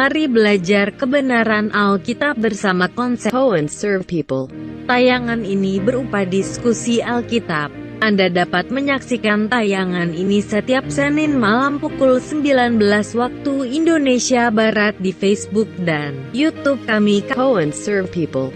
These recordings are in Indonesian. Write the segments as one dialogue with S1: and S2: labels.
S1: Mari belajar kebenaran Alkitab bersama konsep How and Serve People. Tayangan ini berupa diskusi Alkitab. Anda dapat menyaksikan tayangan ini setiap Senin malam pukul 19 waktu Indonesia Barat di Facebook dan YouTube kami How and Serve People.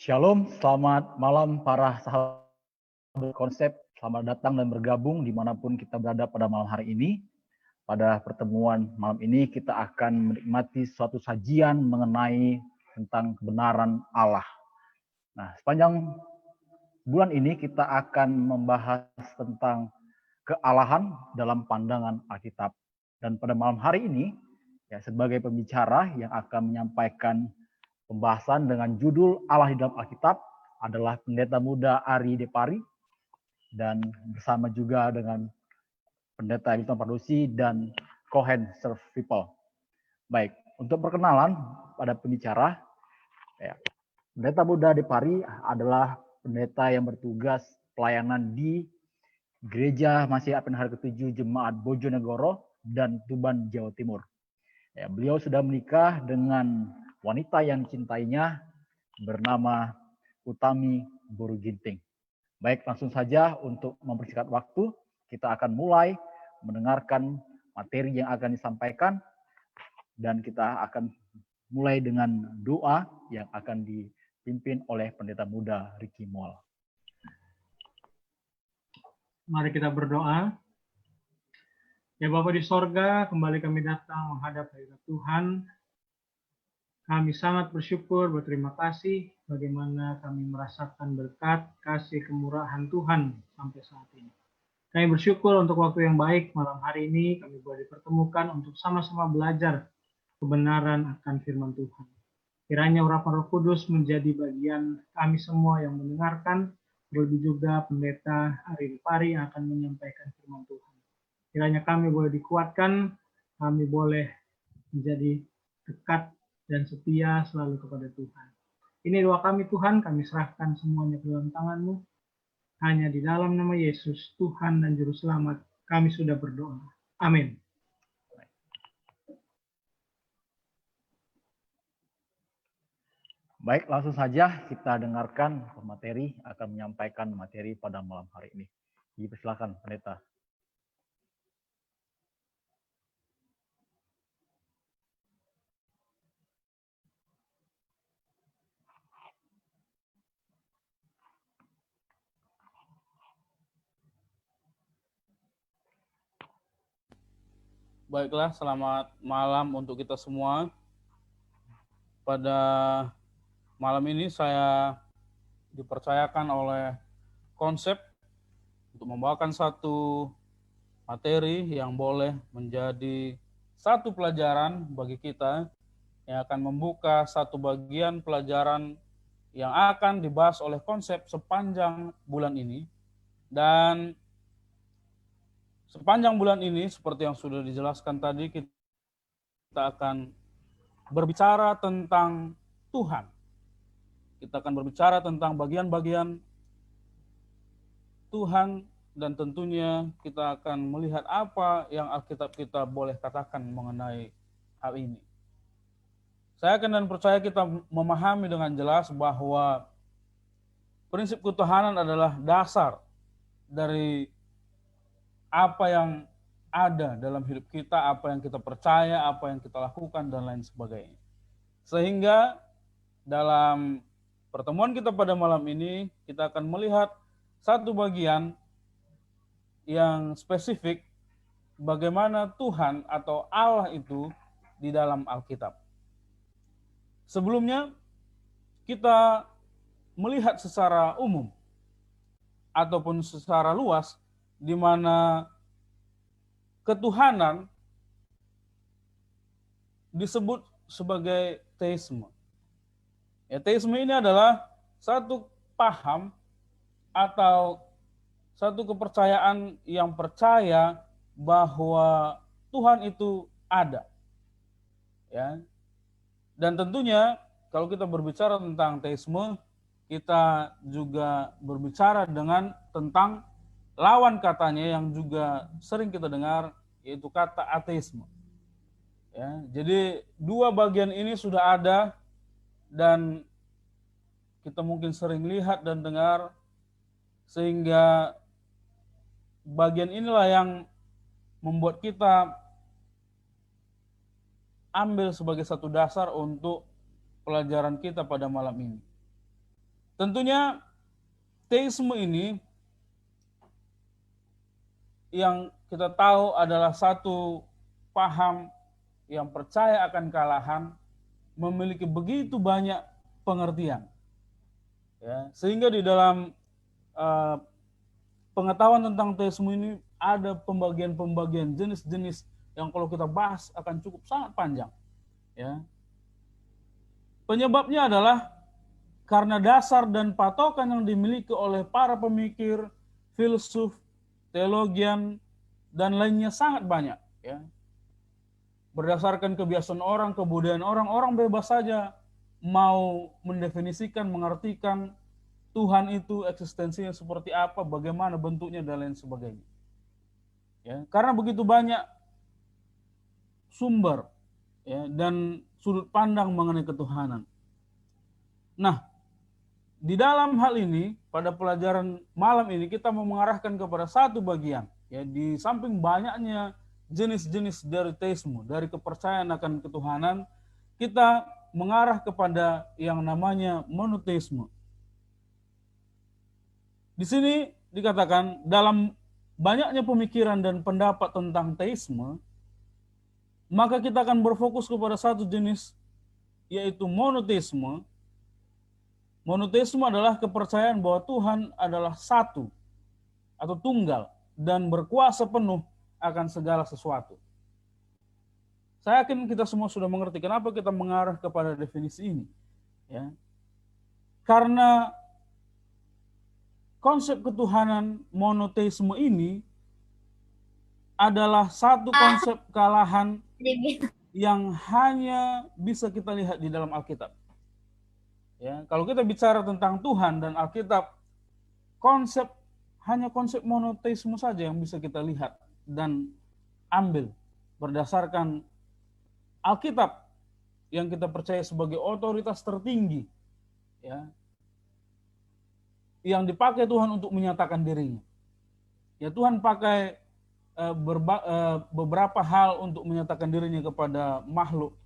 S2: Shalom, selamat malam para sahabat konsep. Selamat datang dan bergabung dimanapun kita berada pada malam hari ini. Pada pertemuan malam ini kita akan menikmati suatu sajian mengenai tentang kebenaran Allah. Nah, sepanjang bulan ini kita akan membahas tentang kealahan dalam pandangan Alkitab. Dan pada malam hari ini, ya sebagai pembicara yang akan menyampaikan pembahasan dengan judul Allah di dalam Alkitab adalah Pendeta Muda Ari Depari, dan bersama juga dengan Pendeta Hilton Pardusi dan Cohen Serve People. Baik, untuk perkenalan pada pembicara, ya, Pendeta Muda Depari adalah pendeta yang bertugas pelayanan di Gereja Masih Advent Hari ke-7 Jemaat Bojonegoro dan Tuban, Jawa Timur. Ya, beliau sudah menikah dengan wanita yang dicintainya bernama Utami Buru Ginting. Baik, langsung saja untuk mempersingkat waktu, kita akan mulai mendengarkan materi yang akan disampaikan, dan kita akan mulai dengan doa yang akan dipimpin oleh Pendeta Muda Ricky Moll.
S3: Mari kita berdoa. Ya Bapa di sorga, kembali kami datang menghadap hadirat Tuhan. Kami sangat bersyukur, berterima kasih bagaimana kami merasakan berkat, kasih, kemurahan Tuhan sampai saat ini. Kami bersyukur untuk waktu yang baik malam hari ini, kami boleh dipertemukan untuk sama-sama belajar kebenaran akan firman Tuhan. Kiranya urapan Roh Kudus menjadi bagian kami semua yang mendengarkan, terlebih juga Pendeta Ari Depari yang akan menyampaikan firman Tuhan. Kiranya kami boleh dikuatkan, kami boleh menjadi dekat dan setia selalu kepada Tuhan. Ini doa kami Tuhan, kami serahkan semuanya ke dalam tangan-Mu. Hanya di dalam nama Yesus, Tuhan dan Juru Selamat, kami sudah berdoa. Amin.
S2: Baik, langsung saja kita dengarkan materi, akan menyampaikan materi pada malam hari ini. Dipersilakan, Pendeta.
S4: Baiklah, selamat malam untuk kita semua. Pada malam ini saya dipercayakan oleh konsep untuk membawakan satu materi yang boleh menjadi satu pelajaran bagi kita, yang akan membuka satu bagian pelajaran yang akan dibahas oleh konsep sepanjang bulan ini. Dan sepanjang bulan ini, seperti yang sudah dijelaskan tadi, kita akan berbicara tentang Tuhan. Kita akan berbicara tentang bagian-bagian Tuhan, dan tentunya kita akan melihat apa yang Alkitab kita boleh katakan mengenai hal ini. Saya yakin dan percaya kita memahami dengan jelas bahwa prinsip ketuhanan adalah dasar dari apa yang ada dalam hidup kita, apa yang kita percaya, apa yang kita lakukan, dan lain sebagainya. Sehingga dalam pertemuan kita pada malam ini, kita akan melihat satu bagian yang spesifik bagaimana Tuhan atau Allah itu di dalam Alkitab. Sebelumnya, kita melihat secara umum ataupun secara luas di mana ketuhanan disebut sebagai teisme. Ya, teisme ini adalah satu paham atau satu kepercayaan yang percaya bahwa Tuhan itu ada. Ya. Dan tentunya kalau kita berbicara tentang teisme, kita juga berbicara tentang lawan katanya yang juga sering kita dengar, yaitu kata ateisme. Ya, jadi dua bagian ini sudah ada dan kita mungkin sering lihat dan dengar, sehingga bagian inilah yang membuat kita ambil sebagai satu dasar untuk pelajaran kita pada malam ini. Tentunya teisme ini yang kita tahu adalah satu paham yang percaya akan kalahan, memiliki begitu banyak pengertian. Ya, sehingga di dalam pengetahuan tentang teisme ini ada pembagian-pembagian jenis-jenis yang kalau kita bahas akan cukup sangat panjang. Ya. Penyebabnya adalah karena dasar dan patokan yang dimiliki oleh para pemikir, filsuf, teologian, dan lainnya sangat banyak. Ya. Berdasarkan kebiasaan orang, kebudayaan orang, orang bebas saja mau mendefinisikan, mengartikan Tuhan itu eksistensinya seperti apa, bagaimana bentuknya, dan lain sebagainya. Ya, karena begitu banyak sumber ya, dan sudut pandang mengenai ketuhanan. Nah, di dalam hal ini, pada pelajaran malam ini kita mau mengarahkan kepada satu bagian. Ya, di samping banyaknya jenis-jenis dari teisme, dari kepercayaan akan ketuhanan, kita mengarah kepada yang namanya monoteisme. Di sini dikatakan dalam banyaknya pemikiran dan pendapat tentang teisme, maka kita akan berfokus kepada satu jenis, yaitu monoteisme. Monoteisme adalah kepercayaan bahwa Tuhan adalah satu atau tunggal dan berkuasa penuh akan segala sesuatu. Saya yakin kita semua sudah mengerti kenapa kita mengarah kepada definisi ini. Ya. Karena konsep ketuhanan monoteisme ini adalah satu konsep kalahan yang hanya bisa kita lihat di dalam Alkitab. Ya, kalau kita bicara tentang Tuhan dan Alkitab, hanya konsep monoteisme saja yang bisa kita lihat dan ambil berdasarkan Alkitab yang kita percaya sebagai otoritas tertinggi, ya, yang dipakai Tuhan untuk menyatakan dirinya. Ya, Tuhan pakai beberapa hal untuk menyatakan dirinya kepada makhluk,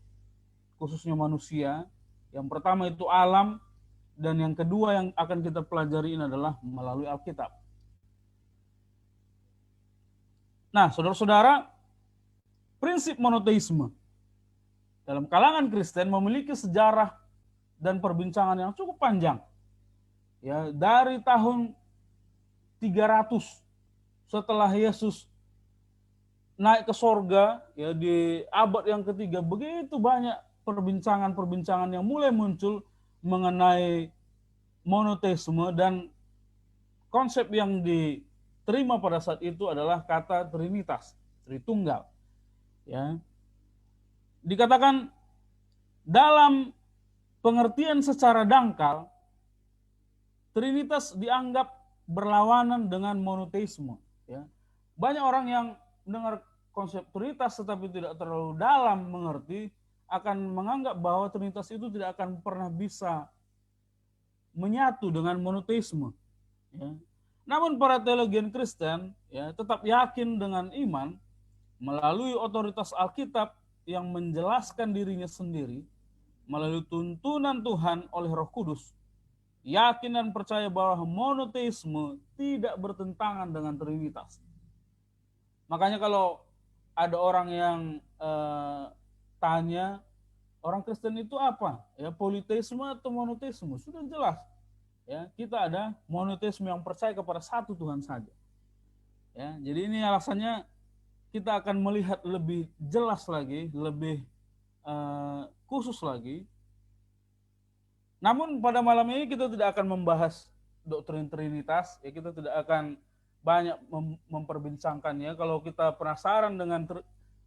S4: khususnya manusia. Yang pertama itu alam, dan yang kedua yang akan kita pelajari ini adalah melalui Alkitab. Nah, saudara-saudara, prinsip monoteisme dalam kalangan Kristen memiliki sejarah dan perbincangan yang cukup panjang. Ya, dari tahun 300 setelah Yesus naik ke sorga, ya, di abad yang ketiga, begitu banyak perbincangan-perbincangan yang mulai muncul mengenai monoteisme, dan konsep yang diterima pada saat itu adalah kata Trinitas, Tritunggal. Ya. Dikatakan dalam pengertian secara dangkal, Trinitas dianggap berlawanan dengan monoteisme. Ya. Banyak orang yang mendengar konsep Trinitas tetapi tidak terlalu dalam mengerti, akan menganggap bahwa Trinitas itu tidak akan pernah bisa menyatu dengan monoteisme. Ya. Namun para teologian Kristen, ya, tetap yakin dengan iman melalui otoritas Alkitab yang menjelaskan dirinya sendiri melalui tuntunan Tuhan oleh Roh Kudus. Yakin dan percaya bahwa monoteisme tidak bertentangan dengan Trinitas. Makanya kalau ada orang yang tanya, orang Kristen itu apa? Ya, politeisme atau monoteisme? Sudah jelas. Ya, kita ada monoteisme yang percaya kepada satu Tuhan saja. Ya, jadi ini alasannya kita akan melihat lebih jelas lagi, lebih khusus lagi. Namun pada malam ini kita tidak akan membahas doktrin Trinitas, ya, kita tidak akan banyak memperbincangkannya. Kalau kita penasaran dengan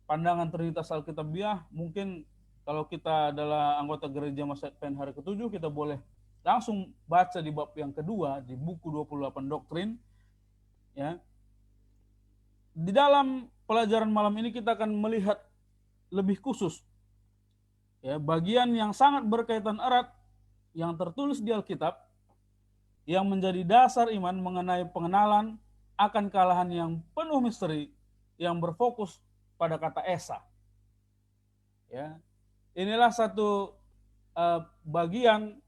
S4: pandangan Trinitas Alkitabiah, mungkin kalau kita adalah anggota gereja Masa Advent hari ke-7, kita boleh langsung baca di bab yang kedua, di buku 28 doktrin. Ya. Di dalam pelajaran malam ini kita akan melihat lebih khusus, ya, bagian yang sangat berkaitan erat yang tertulis di Alkitab, yang menjadi dasar iman mengenai pengenalan akan kalahan yang penuh misteri, yang berfokus pada kata Esa. Ya. Inilah satu bagian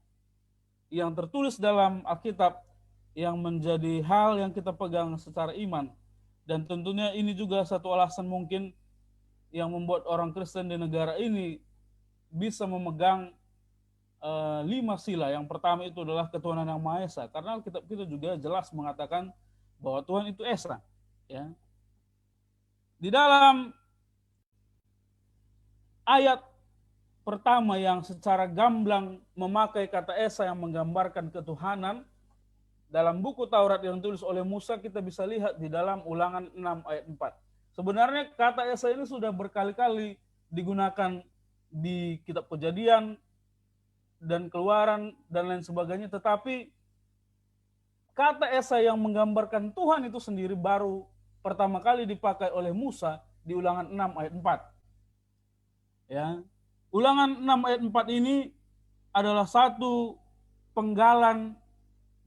S4: yang tertulis dalam Alkitab yang menjadi hal yang kita pegang secara iman. Dan tentunya ini juga satu alasan mungkin yang membuat orang Kristen di negara ini bisa memegang 5 sila. Yang pertama itu adalah ketuhanan yang Maha Esa, karena Alkitab kita juga jelas mengatakan bahwa Tuhan itu Esa. Ya. Di dalam ayat pertama yang secara gamblang memakai kata Esa yang menggambarkan ketuhanan, dalam buku Taurat yang ditulis oleh Musa, kita bisa lihat di dalam Ulangan 6 ayat 4. Sebenarnya kata Esa ini sudah berkali-kali digunakan di kitab Kejadian dan Keluaran dan lain sebagainya, tetapi kata Esa yang menggambarkan Tuhan itu sendiri baru pertama kali dipakai oleh Musa di Ulangan 6 ayat 4. Ya. Ulangan 6 ayat 4 ini adalah satu penggalan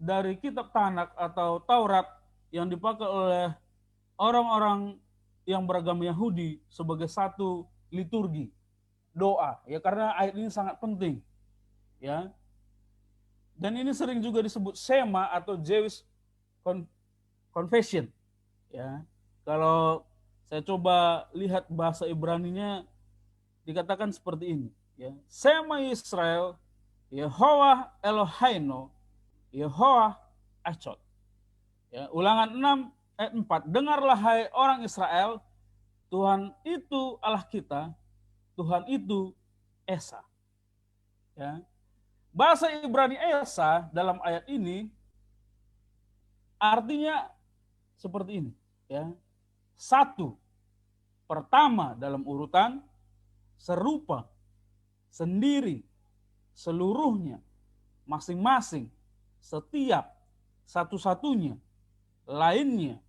S4: dari kitab Tanak atau Taurat yang dipakai oleh orang-orang yang beragama Yahudi sebagai satu liturgi doa, ya, karena ayat ini sangat penting, ya. Dan ini sering juga disebut Shema atau Jewish Confession, ya. Kalau saya coba lihat bahasa Ibraninya dikatakan seperti ini, ya. Shema Israel, Yehovah Eloheinu, Yehovah Echad. Ya, Ulangan 6 ayat 4. Dengarlah hai orang Israel, Tuhan itu Allah kita, Tuhan itu Esa. Ya. Bahasa Ibrani Esa dalam ayat ini artinya seperti ini, ya. Satu, pertama dalam urutan, serupa, sendiri, seluruhnya, masing-masing, setiap, satu-satunya, lainnya,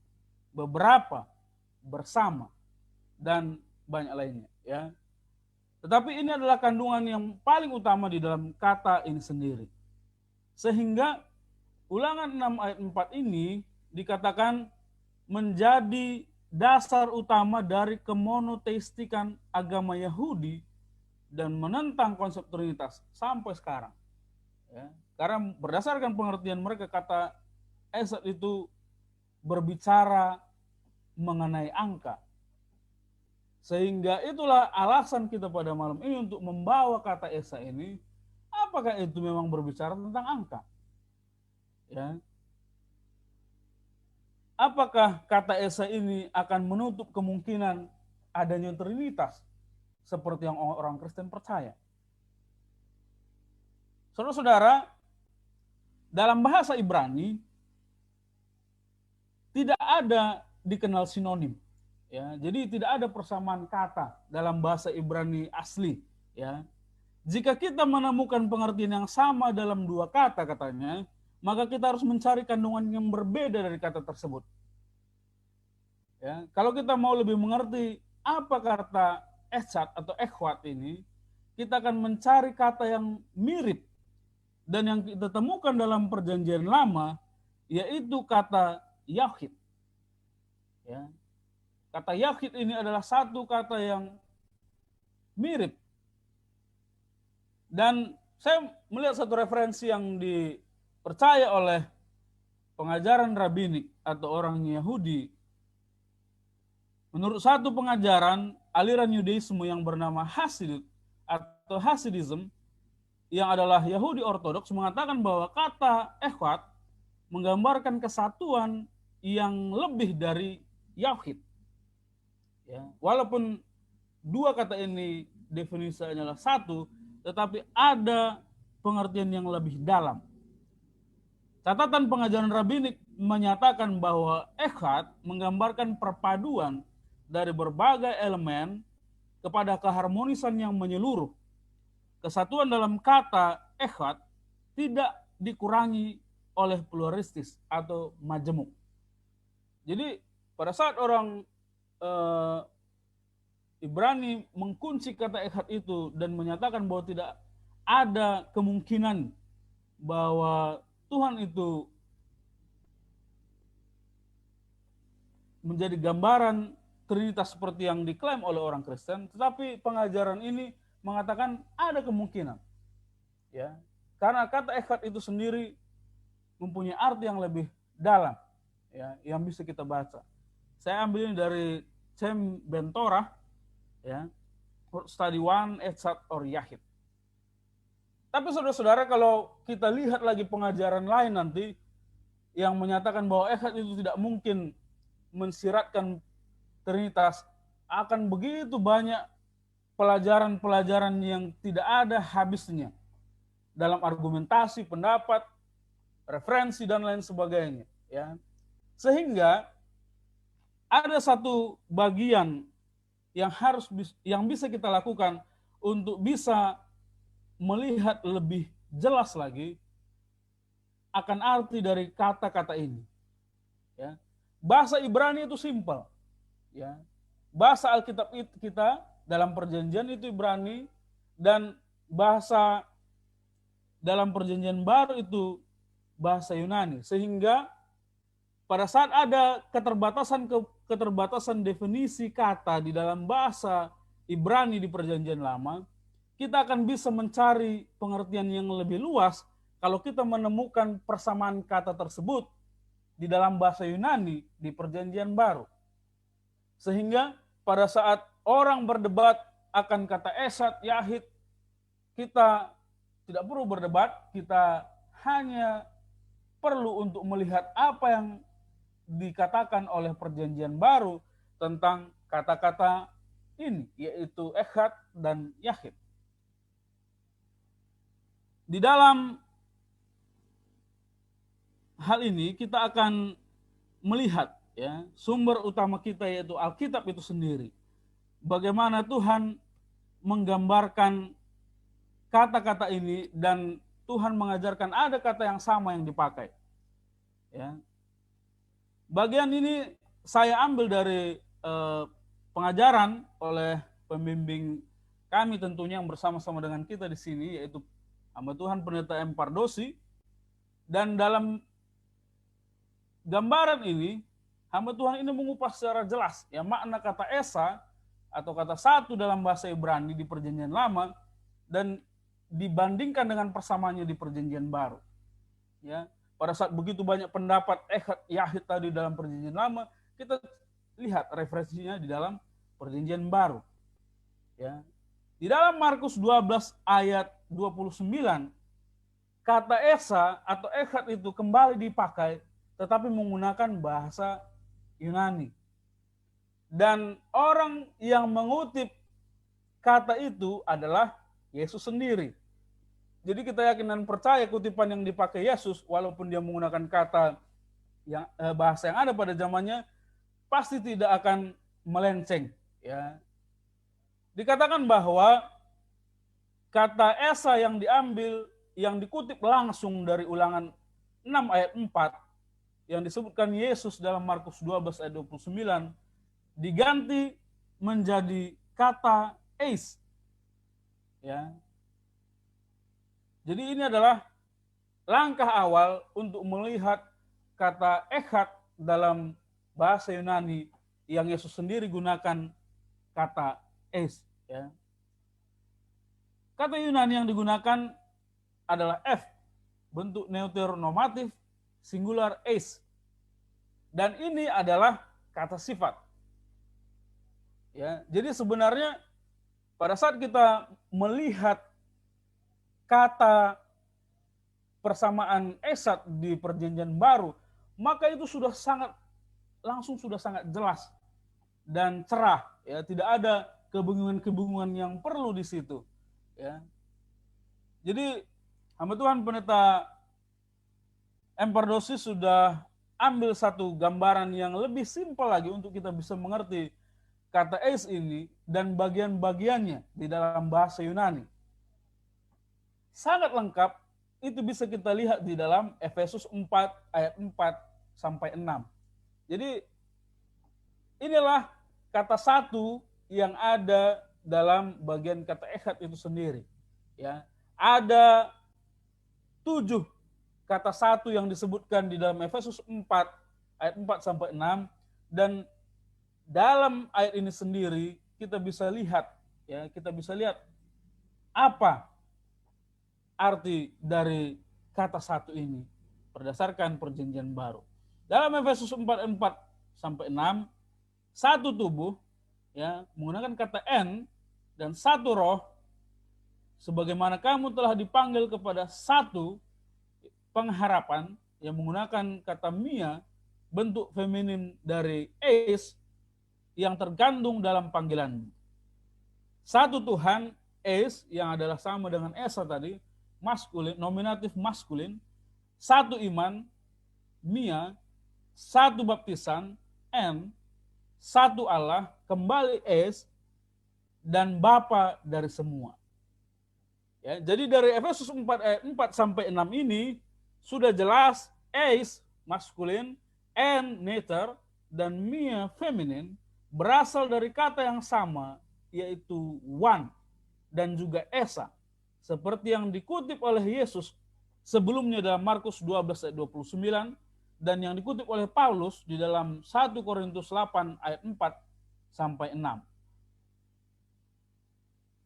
S4: beberapa, bersama, dan banyak lainnya. Ya. Tetapi ini adalah kandungan yang paling utama di dalam kata ini sendiri. Sehingga Ulangan 6 ayat 4 ini dikatakan menjadi dasar utama dari kemonoteistikan agama Yahudi dan menentang konsep Trinitas sampai sekarang. Ya. Karena berdasarkan pengertian mereka, kata Esat itu berbicara mengenai angka. Sehingga itulah alasan kita pada malam ini untuk membawa kata Esa ini. Apakah itu memang berbicara tentang angka? Ya. Apakah kata Esa ini akan menutup kemungkinan adanya Trinitas seperti yang orang Kristen percaya? Saudara-saudara, dalam bahasa Ibrani tidak ada dikenal sinonim, ya. Jadi tidak ada persamaan kata dalam bahasa Ibrani asli, ya. Jika kita menemukan pengertian yang sama dalam dua kata katanya, maka kita harus mencari kandungan yang berbeda dari kata tersebut. Ya, kalau kita mau lebih mengerti apa kata echad atau ekhwat ini, kita akan mencari kata yang mirip dan yang kita temukan dalam Perjanjian Lama, yaitu kata yahid. Ya. Kata yahid ini adalah satu kata yang mirip. Dan saya melihat satu referensi yang dipercaya oleh pengajaran rabbinik atau orang Yahudi. Menurut satu pengajaran aliran Yudaisme yang bernama Hasidut atau Hasidism, yang adalah Yahudi Ortodoks, mengatakan bahwa kata ekhwat menggambarkan kesatuan yang lebih dari yahid. Ya, walaupun dua kata ini definisinya adalah satu, tetapi ada pengertian yang lebih dalam. Catatan pengajaran rabbinik menyatakan bahwa ekhwat menggambarkan perpaduan dari berbagai elemen kepada keharmonisan yang menyeluruh. Kesatuan dalam kata ekhwat tidak dikurangi oleh pluralistis atau majemuk. Jadi pada saat orang Ibrani mengkunci kata ekhwat itu dan menyatakan bahwa tidak ada kemungkinan bahwa Tuhan itu menjadi gambaran Trinitas seperti yang diklaim oleh orang Kristen, tetapi pengajaran ini mengatakan ada kemungkinan, ya, Karena kata echad itu sendiri mempunyai arti yang lebih dalam, ya, yang bisa kita baca. Saya ambil ini dari Cem Bentorah, ya, Study One, Echad or Yahid. Tapi saudara-saudara, kalau kita lihat lagi pengajaran lain nanti yang menyatakan bahwa echad itu tidak mungkin mensiratkan Trinitas, akan begitu banyak pelajaran-pelajaran yang tidak ada habisnya dalam argumentasi, pendapat, referensi dan lain sebagainya, ya. Sehingga ada satu bagian yang bisa kita lakukan untuk bisa melihat lebih jelas lagi akan arti dari kata-kata ini, ya. Bahasa Ibrani itu simpel, ya. Bahasa Alkitab kita dalam perjanjian itu Ibrani, dan bahasa dalam perjanjian baru itu bahasa Yunani. Sehingga pada saat ada keterbatasan definisi kata di dalam bahasa Ibrani di perjanjian lama, kita akan bisa mencari pengertian yang lebih luas kalau kita menemukan persamaan kata tersebut di dalam bahasa Yunani di perjanjian baru. Sehingga pada saat orang berdebat akan kata echad, yahid, kita tidak perlu berdebat, kita hanya perlu untuk melihat apa yang dikatakan oleh perjanjian baru tentang kata-kata ini, yaitu echad dan yahid. Di dalam hal ini kita akan melihat, ya, sumber utama kita yaitu Alkitab itu sendiri. Bagaimana Tuhan menggambarkan kata-kata ini, dan Tuhan mengajarkan ada kata yang sama yang dipakai. Ya. Bagian ini saya ambil dari pengajaran oleh pembimbing kami tentunya yang bersama-sama dengan kita di sini, yaitu hamba Tuhan Pendeta M. Pardosi. Dan dalam gambaran ini, hamba Tuhan ini mengupas secara jelas, ya, makna kata esa atau kata satu dalam bahasa Ibrani di perjanjian lama dan dibandingkan dengan persamaannya di perjanjian baru. Ya, pada saat begitu banyak pendapat echad, yahid tadi dalam perjanjian lama, kita lihat referensinya di dalam perjanjian baru. Ya. Di dalam Markus 12 ayat 29, kata esa atau echad itu kembali dipakai tetapi menggunakan bahasa Yunani. Dan orang yang mengutip kata itu adalah Yesus sendiri. Jadi kita yakin dan percaya kutipan yang dipakai Yesus, walaupun dia menggunakan kata yang bahasa yang ada pada zamannya, pasti tidak akan melenceng. Ya. Dikatakan bahwa kata esa yang diambil, yang dikutip langsung dari Ulangan 6 ayat 4, yang disebutkan Yesus dalam Markus 12 ayat 29, diganti menjadi kata eis. Ya. Jadi ini adalah langkah awal untuk melihat kata echad dalam bahasa Yunani yang Yesus sendiri gunakan kata eis. Ya. Kata Yunani yang digunakan adalah F, bentuk neuter normatif, singular eis. Dan ini adalah kata sifat. Ya, jadi sebenarnya pada saat kita melihat kata persamaan echad di perjanjian baru, maka itu sudah sangat jelas dan cerah, ya, tidak ada kebingungan-kebingungan yang perlu di situ, ya. Jadi hamba Tuhan Pendeta M. Pardosi sudah ambil satu gambaran yang lebih simpel lagi untuk kita bisa mengerti kata eis ini dan bagian-bagiannya di dalam bahasa Yunani. Sangat lengkap, itu bisa kita lihat di dalam Efesus 4 ayat 4 sampai 6. Jadi inilah kata satu yang ada dalam bagian kata echad itu sendiri. Ya, ada 7 kata satu yang disebutkan di dalam Efesus 4 ayat 4 sampai 6, dan dalam ayat ini sendiri kita bisa lihat, ya, kita bisa lihat apa arti dari kata satu ini berdasarkan perjanjian baru. Dalam Efesus 4:4 sampai 6, satu tubuh ya menggunakan kata en dan satu roh, sebagaimana kamu telah dipanggil kepada satu pengharapan yang menggunakan kata mia, bentuk feminin dari eis yang terkandung dalam panggilanmu. Satu Tuhan, eis yang adalah sama dengan esa tadi, maskulin, nominatif maskulin. Satu iman, mia. Satu baptisan, en. Satu Allah, kembali eis, dan Bapa dari semua. Ya, jadi dari Efesus 4 ayat 4 sampai 6 ini sudah jelas eis maskulin, en neter, dan mia feminin berasal dari kata yang sama, yaitu one dan juga esa, seperti yang dikutip oleh Yesus sebelumnya dalam Markus 12 ayat 29 dan yang dikutip oleh Paulus di dalam 1 Korintus 8 ayat 4 sampai 6.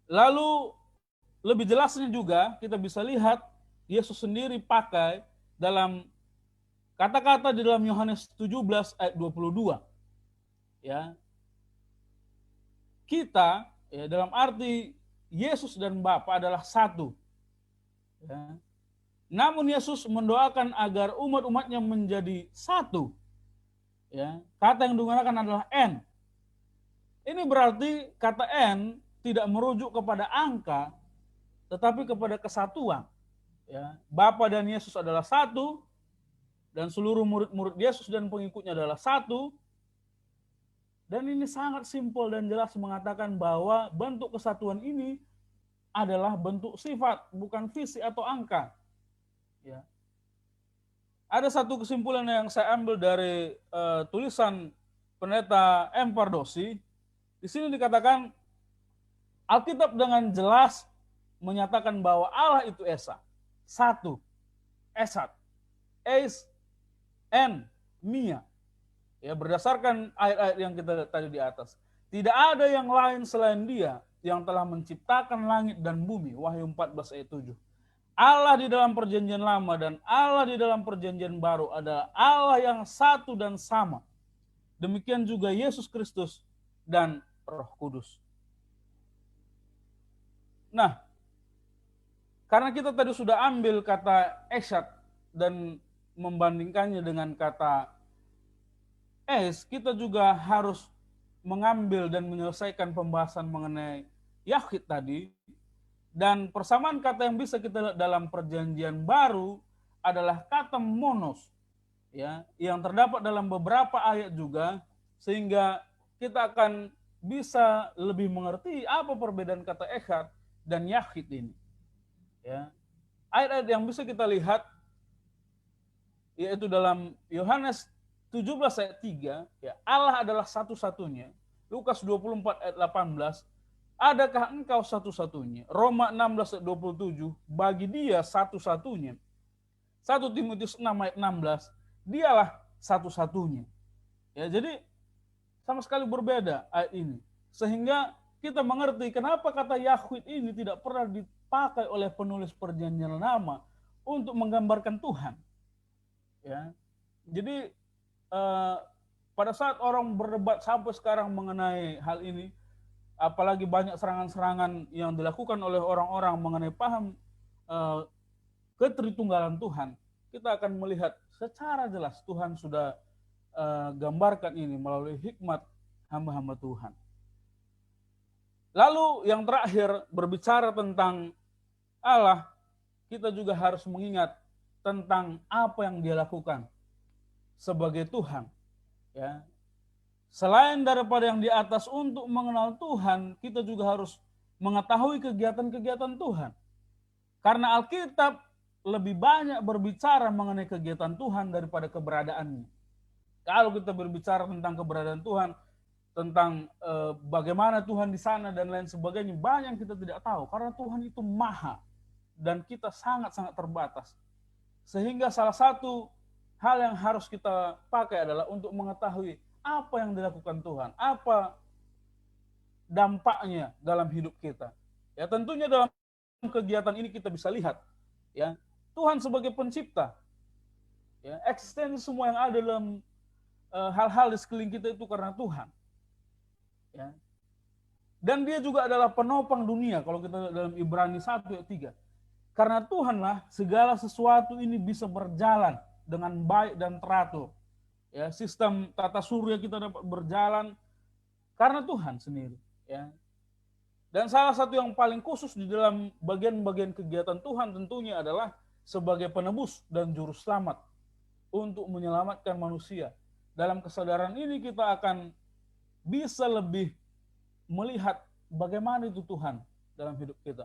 S4: Lalu lebih jelasnya juga kita bisa lihat Yesus sendiri pakai dalam kata-kata di dalam Yohanes 17 ayat 22. Ya. Kita ya, dalam arti Yesus dan Bapa adalah satu. Ya. Namun Yesus mendoakan agar umat-umatnya menjadi satu. Ya. Kata yang digunakan adalah en. Ini berarti kata en tidak merujuk kepada angka, tetapi kepada kesatuan. Ya. Bapa dan Yesus adalah satu, dan seluruh murid-murid Yesus dan pengikutnya adalah satu. Dan ini sangat simpel dan jelas mengatakan bahwa bentuk kesatuan ini adalah bentuk sifat, bukan visi atau angka. Ya. Ada satu kesimpulan yang saya ambil dari tulisan pendeta M. Pardosi. Di sini dikatakan Alkitab dengan jelas menyatakan bahwa Allah itu esa, satu, esat, eis, en, mia. Ya, berdasarkan ayat-ayat yang kita tadi di atas. Tidak ada yang lain selain Dia yang telah menciptakan langit dan bumi. Wahyu 14 ayat 7. Allah di dalam perjanjian lama dan Allah di dalam perjanjian baru adalah Allah yang satu dan sama. Demikian juga Yesus Kristus dan Roh Kudus. Nah, karena kita tadi sudah ambil kata esat dan membandingkannya dengan kata es, kita juga harus mengambil dan menyelesaikan pembahasan mengenai Yahweh tadi. Dan persamaan kata yang bisa kita lihat dalam perjanjian baru adalah kata monos, ya, yang terdapat dalam beberapa ayat juga, sehingga kita akan bisa lebih mengerti apa perbedaan kata echad dan yahid ini. Ya. Ayat-ayat yang bisa kita lihat yaitu dalam Yohanes 17 ayat 3, ya, Allah adalah satu-satunya. Lukas 24 ayat 18, adakah engkau satu-satunya? Roma 16 ayat 27, bagi Dia satu-satunya. 1 Timotius 6 ayat 16, Dialah satu-satunya. Ya, jadi sama sekali berbeda ayat ini. Sehingga kita mengerti kenapa kata Yahweh ini tidak pernah dipakai oleh penulis perjanjian lama untuk menggambarkan Tuhan. Ya. Jadi pada saat orang berdebat sampai sekarang mengenai hal ini, apalagi banyak serangan-serangan yang dilakukan oleh orang-orang mengenai paham ketritunggalan Tuhan, kita akan melihat secara jelas Tuhan sudah gambarkan ini melalui hikmat hamba-hamba Tuhan. Lalu yang terakhir, berbicara tentang Allah, kita juga harus mengingat tentang apa yang Dia lakukan sebagai Tuhan. Ya. Selain daripada yang di atas untuk mengenal Tuhan, kita juga harus mengetahui kegiatan-kegiatan Tuhan. Karena Alkitab lebih banyak berbicara mengenai kegiatan Tuhan daripada keberadaannya. Kalau kita berbicara tentang keberadaan Tuhan, tentang bagaimana Tuhan di sana dan lain sebagainya, banyak yang kita tidak tahu. Karena Tuhan itu maha dan kita sangat-sangat terbatas. Sehingga salah satu hal yang harus kita pakai adalah untuk mengetahui apa yang dilakukan Tuhan, apa dampaknya dalam hidup kita. Ya, tentunya dalam kegiatan ini kita bisa lihat Ya, Tuhan sebagai pencipta. Ya, eksistensi semua yang ada dalam hal-hal di sekeliling kita itu karena Tuhan. Ya. Dan dia juga adalah penopang dunia kalau kita dalam Ibrani 1 ayat 3. Karena Tuhanlah segala sesuatu ini bisa berjalan dengan baik dan teratur. Ya, sistem tata surya kita dapat berjalan karena Tuhan sendiri. Ya. Dan salah satu yang paling khusus di dalam bagian-bagian kegiatan Tuhan tentunya adalah sebagai penebus dan juru selamat untuk menyelamatkan manusia. Dalam kesadaran ini kita akan bisa lebih melihat bagaimana itu Tuhan dalam hidup kita.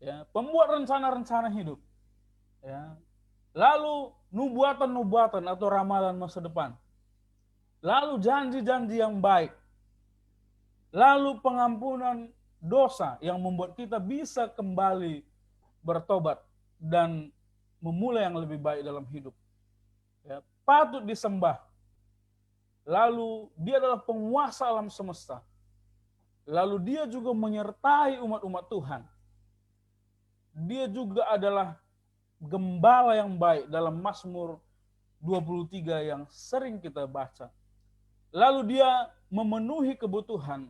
S4: Ya, pembuat rencana-rencana hidup. Ya. Lalu nubuatan-nubuatan atau ramalan masa depan. Lalu janji-janji yang baik. Lalu pengampunan dosa yang membuat kita bisa kembali bertobat dan memulai yang lebih baik dalam hidup. Ya, patut disembah. Lalu dia adalah penguasa alam semesta. Lalu dia juga menyertai umat-umat Tuhan. Dia juga adalah gembala yang baik dalam Mazmur 23 yang sering kita baca. Lalu dia memenuhi kebutuhan.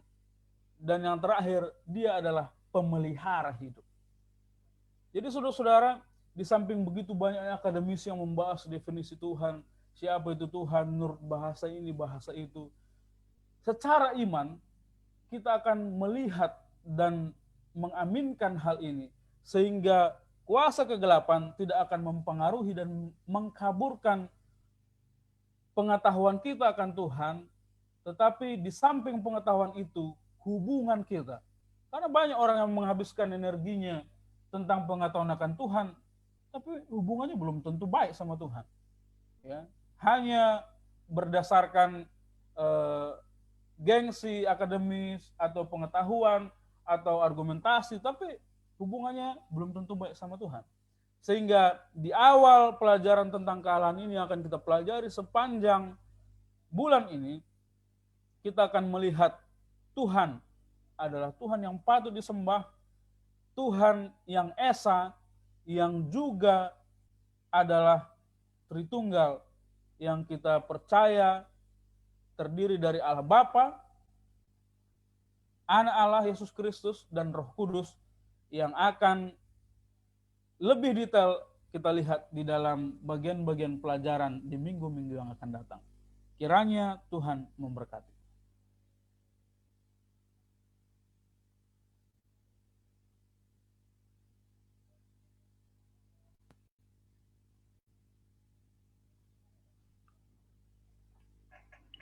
S4: Dan yang terakhir, dia adalah pemelihara hidup. Jadi saudara-saudara, di samping begitu banyaknya akademisi yang membahas definisi Tuhan, siapa itu Tuhan, menurut bahasa ini, bahasa itu. Secara iman, kita akan melihat dan mengaminkan hal ini, sehingga kuasa kegelapan tidak akan mempengaruhi dan mengkaburkan pengetahuan kita akan Tuhan, tetapi di samping pengetahuan itu, hubungan kita. Karena banyak orang yang menghabiskan energinya tentang pengetahuan akan Tuhan, tapi hubungannya belum tentu baik sama Tuhan. Ya, hanya berdasarkan gengsi akademis atau pengetahuan atau argumentasi, tapi hubungannya belum tentu baik sama Tuhan. Sehingga di awal pelajaran tentang kealahan ini akan kita pelajari sepanjang bulan ini, kita akan melihat Tuhan adalah Tuhan yang patut disembah, Tuhan yang esa, yang juga adalah Tritunggal, yang kita percaya terdiri dari Allah Bapa, Anak Allah Yesus Kristus, dan Roh Kudus, yang akan lebih detail kita lihat di dalam bagian-bagian pelajaran di minggu-minggu yang akan datang. Kiranya Tuhan memberkati.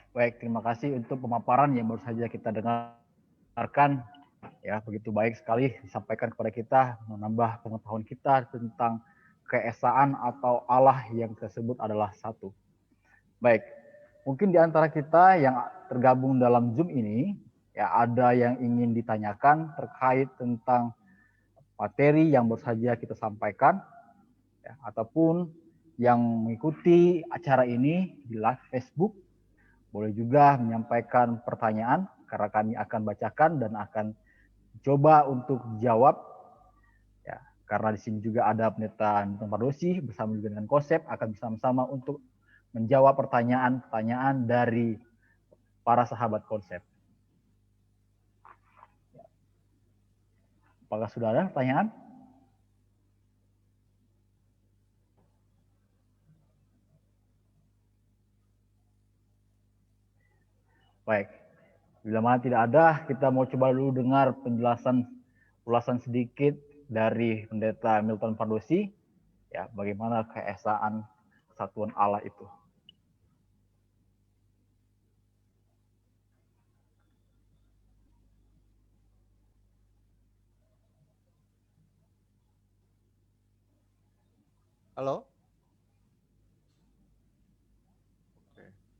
S2: Baik, terima kasih untuk pemaparan yang baru saja kita dengarkan. Ya, begitu baik sekali disampaikan kepada kita, menambah pengetahuan kita tentang keesaan atau Allah yang tersebut adalah satu. Baik, mungkin di antara kita yang tergabung dalam Zoom ini, ya ada yang ingin ditanyakan terkait tentang materi yang baru saja kita sampaikan, ya, ataupun yang mengikuti acara ini di live Facebook, boleh juga menyampaikan pertanyaan, karena kami akan bacakan dan akan coba untuk jawab. Ya, karena di sini juga ada Pendeta Milton Pardosi bersama juga dengan Konsep akan bersama-sama untuk menjawab pertanyaan-pertanyaan dari para sahabat Konsep. Apakah sudah ada pertanyaan? Baik, bila mana tidak ada, kita mau coba dulu dengar ulasan sedikit dari Pendeta Milton Pardosi, ya, bagaimana keesaan kesatuan Allah itu.
S5: Halo?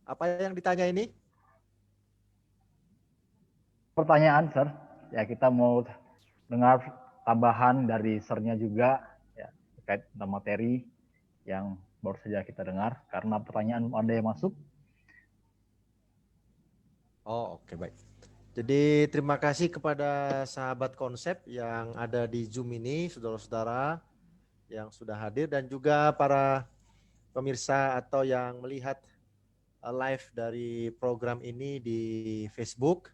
S5: Apa yang ditanya ini?
S2: Pertanyaan, Sir. Ya, kita mau dengar tambahan dari Sir-nya juga, ya, terkait tentang materi yang baru saja kita dengar, karena pertanyaan ada yang masuk.
S5: Oh, oke, baik. Jadi terima kasih kepada sahabat Konsep yang ada di Zoom ini, saudara-saudara. yang sudah hadir dan juga para pemirsa atau yang melihat live dari program ini di Facebook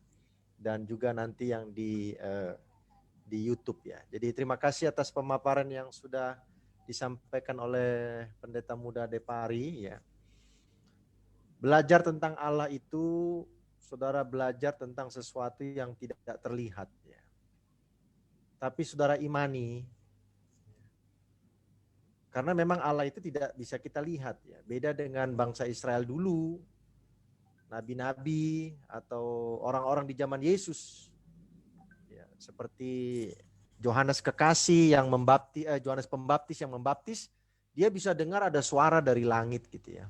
S5: dan juga nanti yang di YouTube ya. Jadi terima kasih atas pemaparan yang sudah disampaikan oleh Pendeta Muda Depari ya. Belajar tentang Allah itu, saudara belajar tentang sesuatu yang tidak terlihat ya. Tapi saudara imani, karena memang Allah itu tidak bisa kita lihat ya. Beda dengan bangsa Israel dulu, nabi-nabi atau orang-orang di zaman Yesus. Ya, seperti Yohanes Kekasih yang Yohanes Pembaptis yang membaptis, dia bisa dengar ada suara dari langit gitu ya.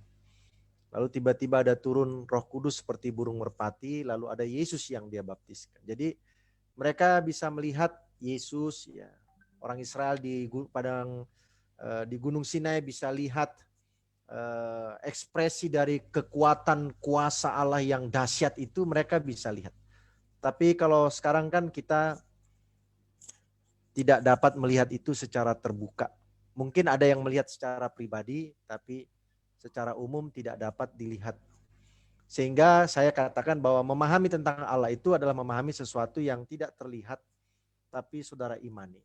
S5: Lalu tiba-tiba ada turun Roh Kudus seperti burung merpati, lalu ada Yesus yang dia baptiskan. Jadi mereka bisa melihat Yesus ya. Orang Israel di Gunung Sinai bisa lihat ekspresi dari kekuatan kuasa Allah yang dahsyat itu, mereka bisa lihat. Tapi kalau sekarang kan kita tidak dapat melihat itu secara terbuka. Mungkin ada yang melihat secara pribadi, tapi secara umum tidak dapat dilihat. Sehingga saya katakan bahwa memahami tentang Allah itu adalah memahami sesuatu yang tidak terlihat, tapi saudara imani.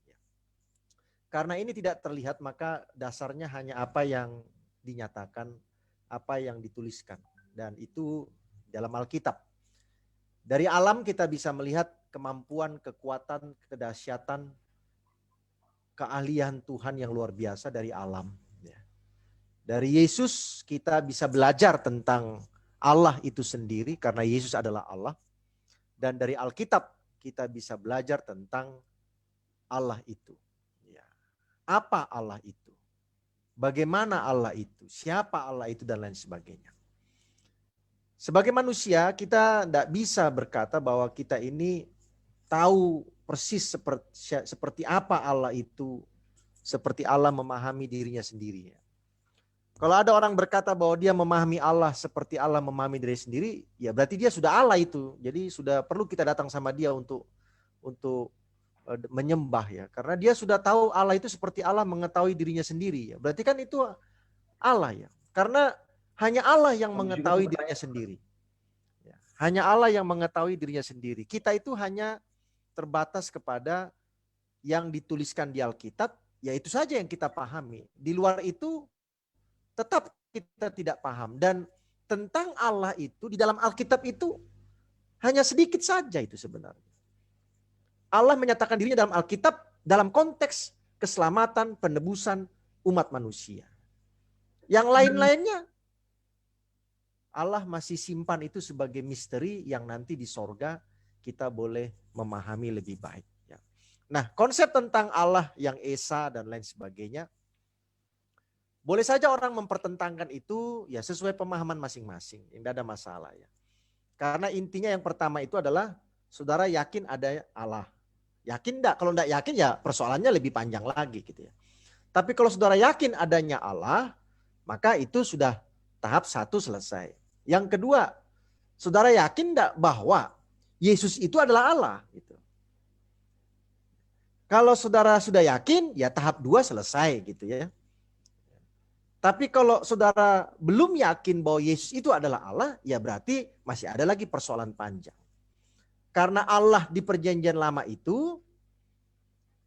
S5: Karena ini tidak terlihat, maka dasarnya hanya apa yang dinyatakan, apa yang dituliskan. Dan itu dalam Alkitab. Dari alam kita bisa melihat kemampuan, kekuatan, kedahsyatan, keahlian Tuhan yang luar biasa dari alam. Dari Yesus kita bisa belajar tentang Allah itu sendiri karena Yesus adalah Allah. Dan dari Alkitab kita bisa belajar tentang Allah itu. Apa Allah itu? Bagaimana Allah itu? Siapa Allah itu dan lain sebagainya. Sebagai manusia kita tidak bisa berkata bahwa kita ini tahu persis seperti apa Allah itu. Seperti Allah memahami dirinya sendiri. Kalau ada orang berkata bahwa dia memahami Allah seperti Allah memahami diri sendiri, ya berarti dia sudah Allah itu. Jadi sudah perlu kita datang sama dia untuk menyembah ya. Karena dia sudah tahu Allah itu seperti Allah mengetahui dirinya sendiri ya. Berarti kan itu Allah ya. Karena hanya Allah yang mengetahui dirinya sendiri. Ya. Hanya Allah yang mengetahui dirinya sendiri. Kita itu hanya terbatas kepada yang dituliskan di Alkitab, ya itu saja yang kita pahami. Di luar itu tetap kita tidak paham. Dan tentang Allah itu di dalam Alkitab itu hanya sedikit saja itu sebenarnya. Allah menyatakan dirinya dalam Alkitab dalam konteks keselamatan, penebusan umat manusia. Yang lain-lainnya Allah masih simpan itu sebagai misteri yang nanti di sorga kita boleh memahami lebih baik. Nah, konsep tentang Allah yang Esa dan lain sebagainya, boleh saja orang mempertentangkan itu ya sesuai pemahaman masing-masing. Tidak ada masalah ya. Karena intinya yang pertama itu adalah saudara yakin ada Allah. Yakin enggak? Kalau enggak yakin ya persoalannya lebih panjang lagi gitu ya. Tapi kalau saudara yakin adanya Allah, maka itu sudah tahap satu selesai. Yang kedua, saudara yakin enggak bahwa Yesus itu adalah Allah gitu. Kalau saudara sudah yakin, ya tahap 2 selesai gitu ya. Tapi kalau saudara belum yakin bahwa Yesus itu adalah Allah, ya berarti masih ada lagi persoalan panjang. Karena Allah di perjanjian lama itu,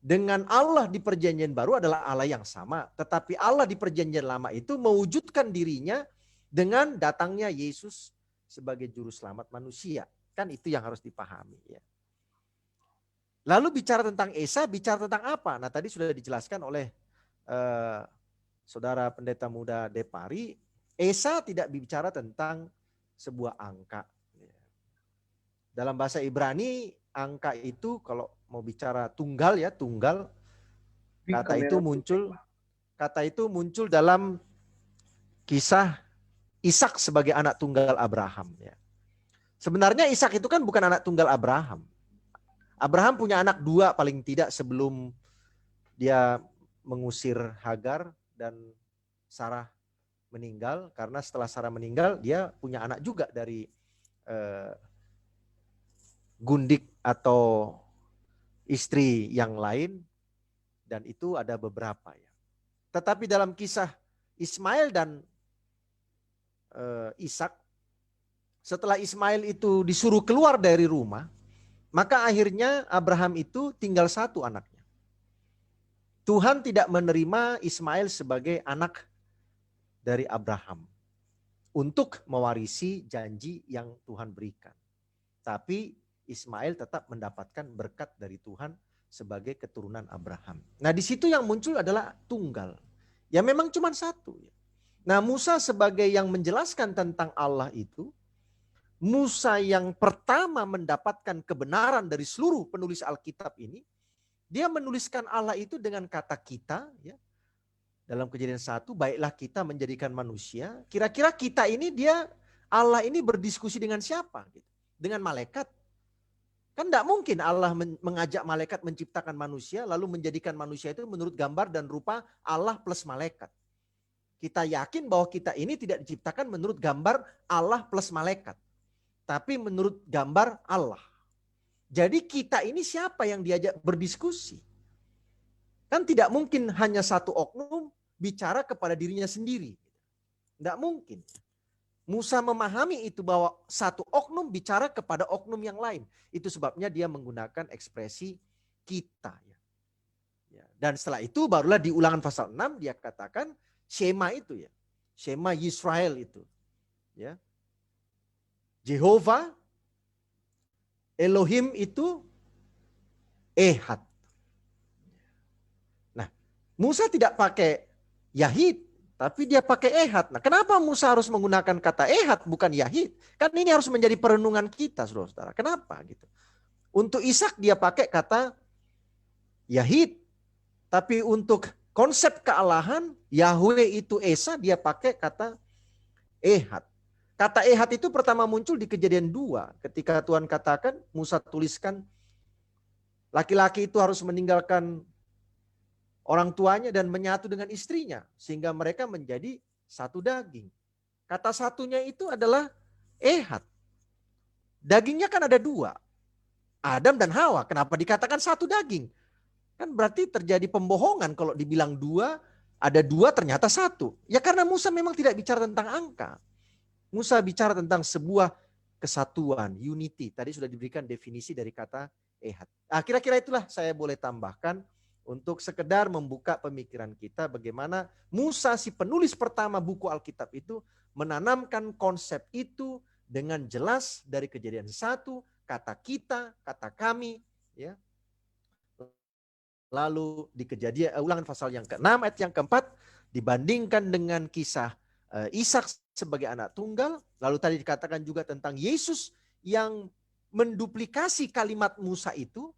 S5: dengan Allah di perjanjian baru adalah Allah yang sama. Tetapi Allah di perjanjian lama itu mewujudkan dirinya dengan datangnya Yesus sebagai juru selamat manusia. Kan itu yang harus dipahami ya. Lalu bicara tentang Esa, bicara tentang apa? Nah tadi sudah dijelaskan oleh Saudara Pendeta Muda Depari, Esa tidak bicara tentang sebuah angka. Dalam bahasa Ibrani, angka itu kalau mau bicara tunggal ya, tunggal. Kata itu muncul dalam kisah Ishak sebagai anak tunggal Abraham. Ya. Sebenarnya Ishak itu kan bukan anak tunggal Abraham. Abraham punya anak 2 paling tidak sebelum dia mengusir Hagar dan Sarah meninggal. Karena setelah Sarah meninggal dia punya anak juga dari gundik atau istri yang lain. Dan itu ada beberapa ya. Tetapi dalam kisah Ismail dan Ishak, setelah Ismail itu disuruh keluar dari rumah, maka akhirnya Abraham itu tinggal satu anaknya. Tuhan tidak menerima Ismail sebagai anak dari Abraham untuk mewarisi janji yang Tuhan berikan. Tapi Ismail tetap mendapatkan berkat dari Tuhan sebagai keturunan Abraham. Nah, di situ yang muncul adalah tunggal. Ya memang cuma satu. Nah, Musa sebagai yang menjelaskan tentang Allah itu, Musa yang pertama mendapatkan kebenaran dari seluruh penulis Alkitab ini, dia menuliskan Allah itu dengan kata kita, ya. Dalam Kejadian 1, baiklah kita menjadikan manusia. Kira-kira kita ini Allah ini berdiskusi dengan siapa? Dengan malaikat. Kan tidak mungkin Allah mengajak malaikat menciptakan manusia, lalu menjadikan manusia itu menurut gambar dan rupa Allah plus malaikat. Kita yakin bahwa kita ini tidak diciptakan menurut gambar Allah plus malaikat, tapi menurut gambar Allah. Jadi kita ini siapa yang diajak berdiskusi? Kan tidak mungkin hanya satu oknum bicara kepada dirinya sendiri. Tidak mungkin. Musa memahami itu bahwa satu oknum bicara kepada oknum yang lain. Itu sebabnya dia menggunakan ekspresi kita. Dan setelah itu barulah di Ulangan pasal 6 dia katakan Shema itu ya. Shema Yisrael itu. Ya. Jehovah Elohim itu Ehad. Nah, Musa tidak pakai Yahid, tapi dia pakai Ehad. Nah, kenapa Musa harus menggunakan kata Ehad bukan Yahid? Kan ini harus menjadi perenungan kita, saudara-saudara. Kenapa gitu? Untuk Ishak dia pakai kata Yahid, tapi untuk konsep kealahan Yahweh itu Esa dia pakai kata Ehad. Kata Ehad itu pertama muncul di Kejadian 2 ketika Tuhan katakan, Musa tuliskan laki-laki itu harus meninggalkan orang tuanya dan menyatu dengan istrinya sehingga mereka menjadi satu daging. Kata satunya itu adalah Ehad. Dagingnya kan ada dua. Adam dan Hawa. Kenapa dikatakan satu daging? Kan berarti terjadi pembohongan kalau dibilang dua, ada dua ternyata satu. Ya karena Musa memang tidak bicara tentang angka. Musa bicara tentang sebuah kesatuan, unity. Tadi sudah diberikan definisi dari kata Ehad. Nah, kira-kira itulah saya boleh tambahkan untuk sekedar membuka pemikiran kita bagaimana Musa si penulis pertama buku Alkitab itu menanamkan konsep itu dengan jelas dari Kejadian 1, kata kita, kata kami, ya. Lalu di Ulangan pasal yang ke-6 ayat yang ke-4 dibandingkan dengan kisah Ishak sebagai anak tunggal. Lalu tadi dikatakan juga tentang Yesus yang menduplikasi kalimat Musa itu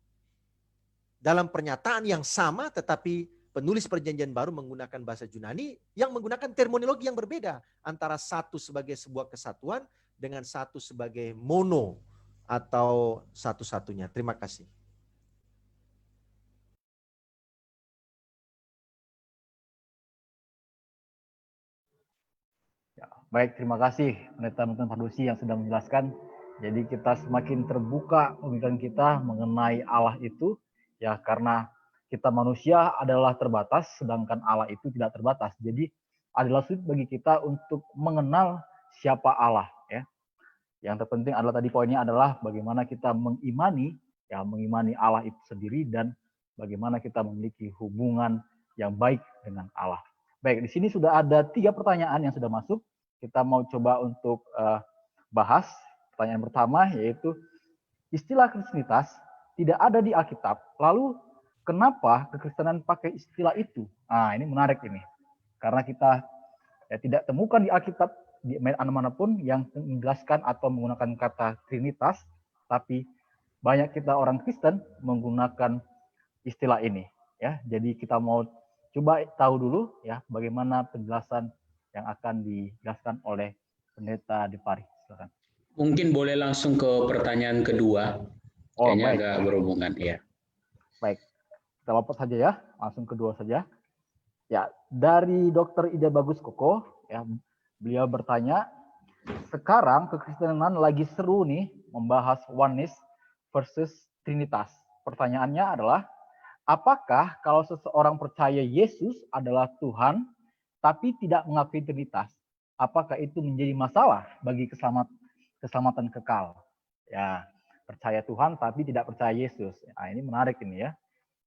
S5: dalam pernyataan yang sama, tetapi penulis perjanjian baru menggunakan bahasa Yunani yang menggunakan terminologi yang berbeda antara satu sebagai sebuah kesatuan dengan satu sebagai mono atau satu-satunya. Terima kasih.
S2: Baik, terima kasih Pendeta Nonton Fardusi yang sudah menjelaskan. Jadi kita semakin terbuka pemikiran kita mengenai Allah itu, ya karena kita manusia adalah terbatas, sedangkan Allah itu tidak terbatas. Jadi adalah sulit bagi kita untuk mengenal siapa Allah. Ya. Yang terpenting adalah tadi poinnya adalah bagaimana kita mengimani Allah itu sendiri dan bagaimana kita memiliki hubungan yang baik dengan Allah. Baik, di sini sudah ada 3 pertanyaan yang sudah masuk. Kita mau coba untuk bahas. Pertanyaan pertama yaitu istilah Kristenitas tidak ada di Alkitab. Lalu kenapa kekristenan pakai istilah itu? Nah, ini menarik ini. Karena kita tidak temukan di Alkitab di manapun yang menjelaskan atau menggunakan kata Trinitas, tapi banyak kita orang Kristen menggunakan istilah ini. Ya, jadi kita mau coba tahu dulu ya bagaimana penjelasan yang akan dijelaskan oleh Pendeta Depari. Silakan.
S6: Mungkin boleh langsung ke pertanyaan kedua. Kayaknya
S2: baik.
S6: agak berhubungan, ya.
S2: Baik, kita lompat saja ya, langsung kedua saja. Ya, dari Dr. Ida Bagus Koko, ya, beliau bertanya, sekarang kekristenan lagi seru nih membahas oneness versus trinitas. Pertanyaannya adalah, apakah kalau seseorang percaya Yesus adalah Tuhan, tapi tidak mengakui Trinitas, apakah itu menjadi masalah bagi keselamatan kekal? Ya, percaya Tuhan tapi tidak percaya Yesus. Nah, ini menarik ini ya.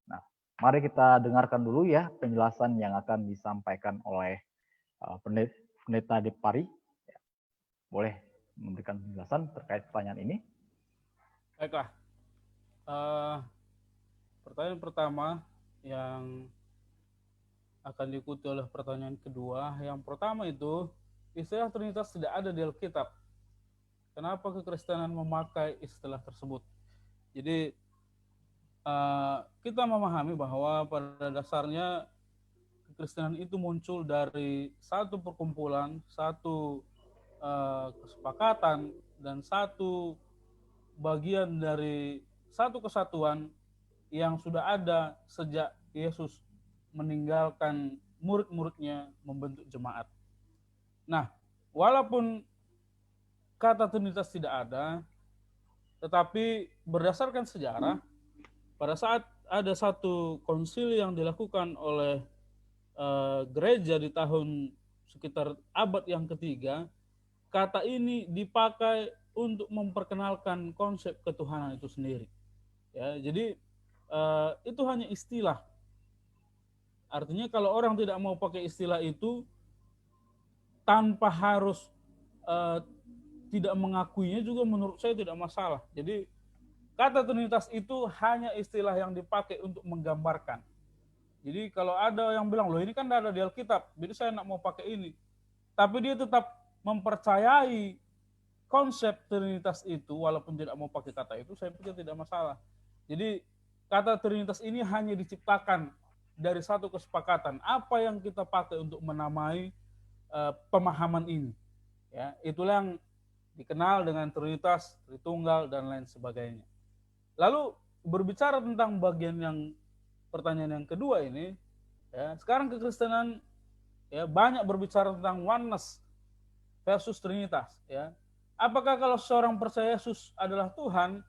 S2: Nah, mari kita dengarkan dulu ya penjelasan yang akan disampaikan oleh Pendeta Depari. Boleh memberikan penjelasan terkait pertanyaan ini?
S4: Baiklah. Pertanyaan pertama yang akan diikuti oleh pertanyaan kedua. Yang pertama itu, istilah Trinitas tidak ada di Alkitab. Kenapa kekristenan memakai istilah tersebut? Jadi kita memahami bahwa pada dasarnya kekristenan itu muncul dari satu perkumpulan, satu kesepakatan, dan satu bagian dari satu kesatuan yang sudah ada sejak Yesus meninggalkan murid-muridnya membentuk jemaat. Nah, walaupun kata Trinitas tidak ada, tetapi berdasarkan sejarah, pada saat ada satu konsili yang dilakukan oleh gereja di tahun sekitar abad yang ketiga, kata ini dipakai untuk memperkenalkan konsep ketuhanan itu sendiri. Ya, jadi itu hanya istilah. Artinya kalau orang tidak mau pakai istilah itu tanpa harus tidak mengakuinya juga menurut saya tidak masalah. Jadi kata Trinitas itu hanya istilah yang dipakai untuk menggambarkan. Jadi kalau ada yang bilang, loh ini kan tidak ada di Alkitab, jadi saya tidak mau pakai ini. Tapi dia tetap mempercayai konsep Trinitas itu, walaupun tidak mau pakai kata itu, saya pikir tidak masalah. Jadi kata Trinitas ini hanya diciptakan dari satu kesepakatan. Apa yang kita pakai untuk menamai pemahaman ini? Ya, itulah yang dikenal dengan Trinitas, Tritunggal, dan lain sebagainya. Lalu berbicara tentang bagian yang pertanyaan yang kedua ini, ya, sekarang kekristenan ya banyak berbicara tentang oneness versus Trinitas. Ya, apakah kalau seorang percaya Yesus adalah Tuhan,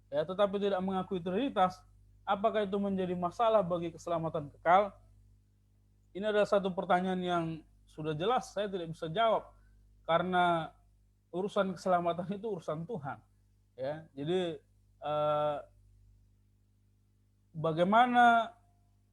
S4: ya, tetapi tidak mengakui Trinitas, apakah itu menjadi masalah bagi keselamatan kekal? Ini adalah satu pertanyaan yang sudah jelas saya tidak bisa jawab, karena urusan keselamatan itu urusan Tuhan. Ya, jadi bagaimana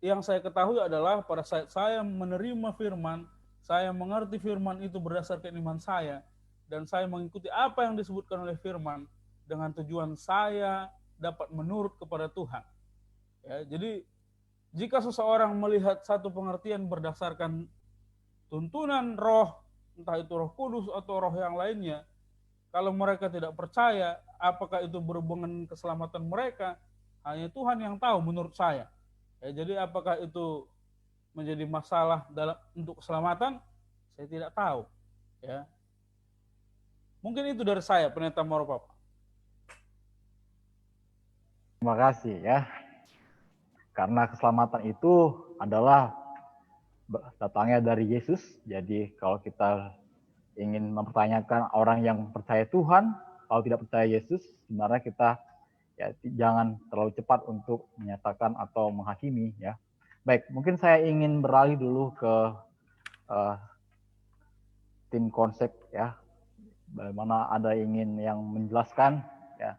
S4: yang saya ketahui adalah pada saat saya menerima firman, saya mengerti firman itu berdasarkan iman saya, dan saya mengikuti apa yang disebutkan oleh firman dengan tujuan saya dapat menurut kepada Tuhan. Ya, jadi jika seseorang melihat satu pengertian berdasarkan tuntunan roh, entah itu Roh Kudus atau roh yang lainnya, kalau mereka tidak percaya, apakah itu berhubungan keselamatan mereka, hanya Tuhan yang tahu menurut saya. Ya, jadi apakah itu menjadi masalah untuk keselamatan, saya tidak tahu. Ya, mungkin itu dari saya, Pendeta Moropapa.
S2: Terima kasih ya. Karena keselamatan itu adalah datangnya dari Yesus. Jadi kalau kita ingin mempertanyakan orang yang percaya Tuhan, kalau tidak percaya Yesus, sebenarnya kita ya jangan terlalu cepat untuk menyatakan atau menghakimi ya. Baik, mungkin saya ingin beralih dulu ke tim konsep ya. Bagaimana ada ingin yang menjelaskan ya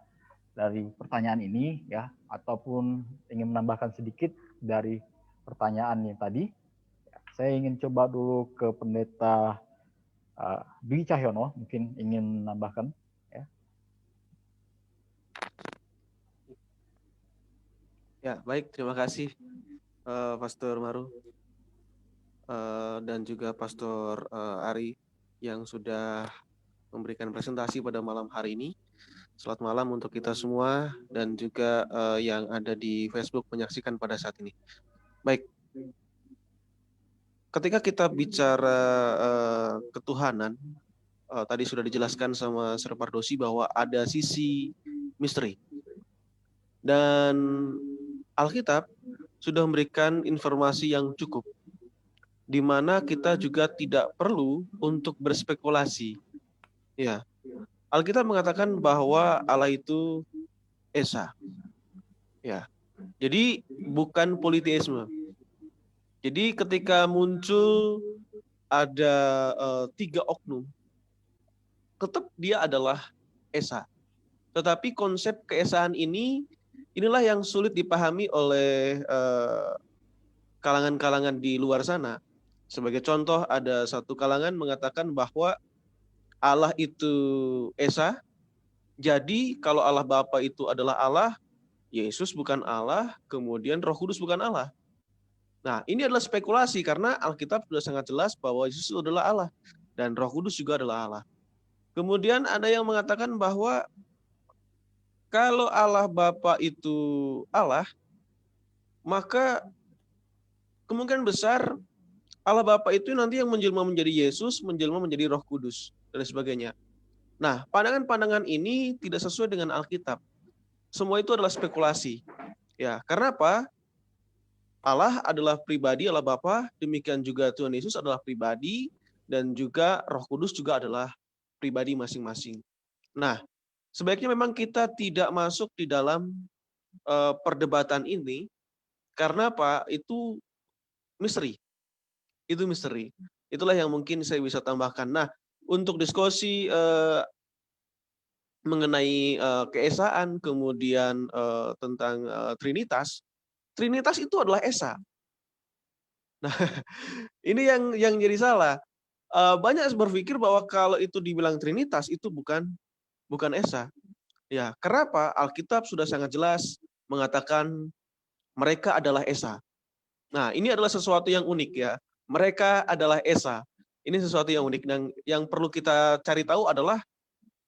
S2: dari pertanyaan ini ya, ataupun ingin menambahkan sedikit dari pertanyaan yang tadi. Saya ingin coba dulu ke Pendeta Dwi Cahyono, mungkin ingin menambahkan.
S7: Ya, baik. Terima kasih Pastor Maru dan juga Pastor Ari yang sudah memberikan presentasi pada malam hari ini. Selamat malam untuk kita semua dan juga yang ada di Facebook menyaksikan pada saat ini. Baik. Ketika kita bicara ketuhanan, tadi sudah dijelaskan sama Sir Pardosi bahwa ada sisi misteri. Dan Alkitab sudah memberikan informasi yang cukup, di mana kita juga tidak perlu untuk berspekulasi. Ya, Alkitab mengatakan bahwa Allah itu Esa. Ya, Jadi bukan politeisme. Jadi ketika muncul ada 3 oknum, tetap dia adalah esa. Tetapi konsep keesaan inilah yang sulit dipahami oleh kalangan-kalangan di luar sana. Sebagai contoh, ada satu kalangan mengatakan bahwa Allah itu esa. Jadi kalau Allah Bapa itu adalah Allah, Yesus bukan Allah, kemudian Roh Kudus bukan Allah. Nah, ini adalah spekulasi karena Alkitab sudah sangat jelas bahwa Yesus itu adalah Allah dan Roh Kudus juga adalah Allah. Kemudian ada yang mengatakan bahwa kalau Allah Bapa itu Allah, maka kemungkinan besar Allah Bapa itu nanti yang menjelma menjadi Yesus, menjelma menjadi Roh Kudus dan sebagainya. Nah, pandangan-pandangan ini tidak sesuai dengan Alkitab. Semua itu adalah spekulasi. Ya, karena apa? Allah adalah pribadi, Allah Bapa, demikian juga Tuhan Yesus adalah pribadi, dan juga Roh Kudus juga adalah pribadi masing-masing. Nah, sebaiknya memang kita tidak masuk di dalam perdebatan ini, karena apa? Itu misteri. Itu misteri. Itulah yang mungkin saya bisa tambahkan. Nah, untuk diskusi mengenai keesaan, kemudian tentang Trinitas itu adalah esa. Nah, ini yang jadi salah. Banyak berpikir bahwa kalau itu dibilang Trinitas itu bukan esa. Ya, kenapa? Alkitab sudah sangat jelas mengatakan mereka adalah esa. Nah, ini adalah sesuatu yang unik ya. Mereka adalah esa. Ini sesuatu yang unik dan yang perlu kita cari tahu adalah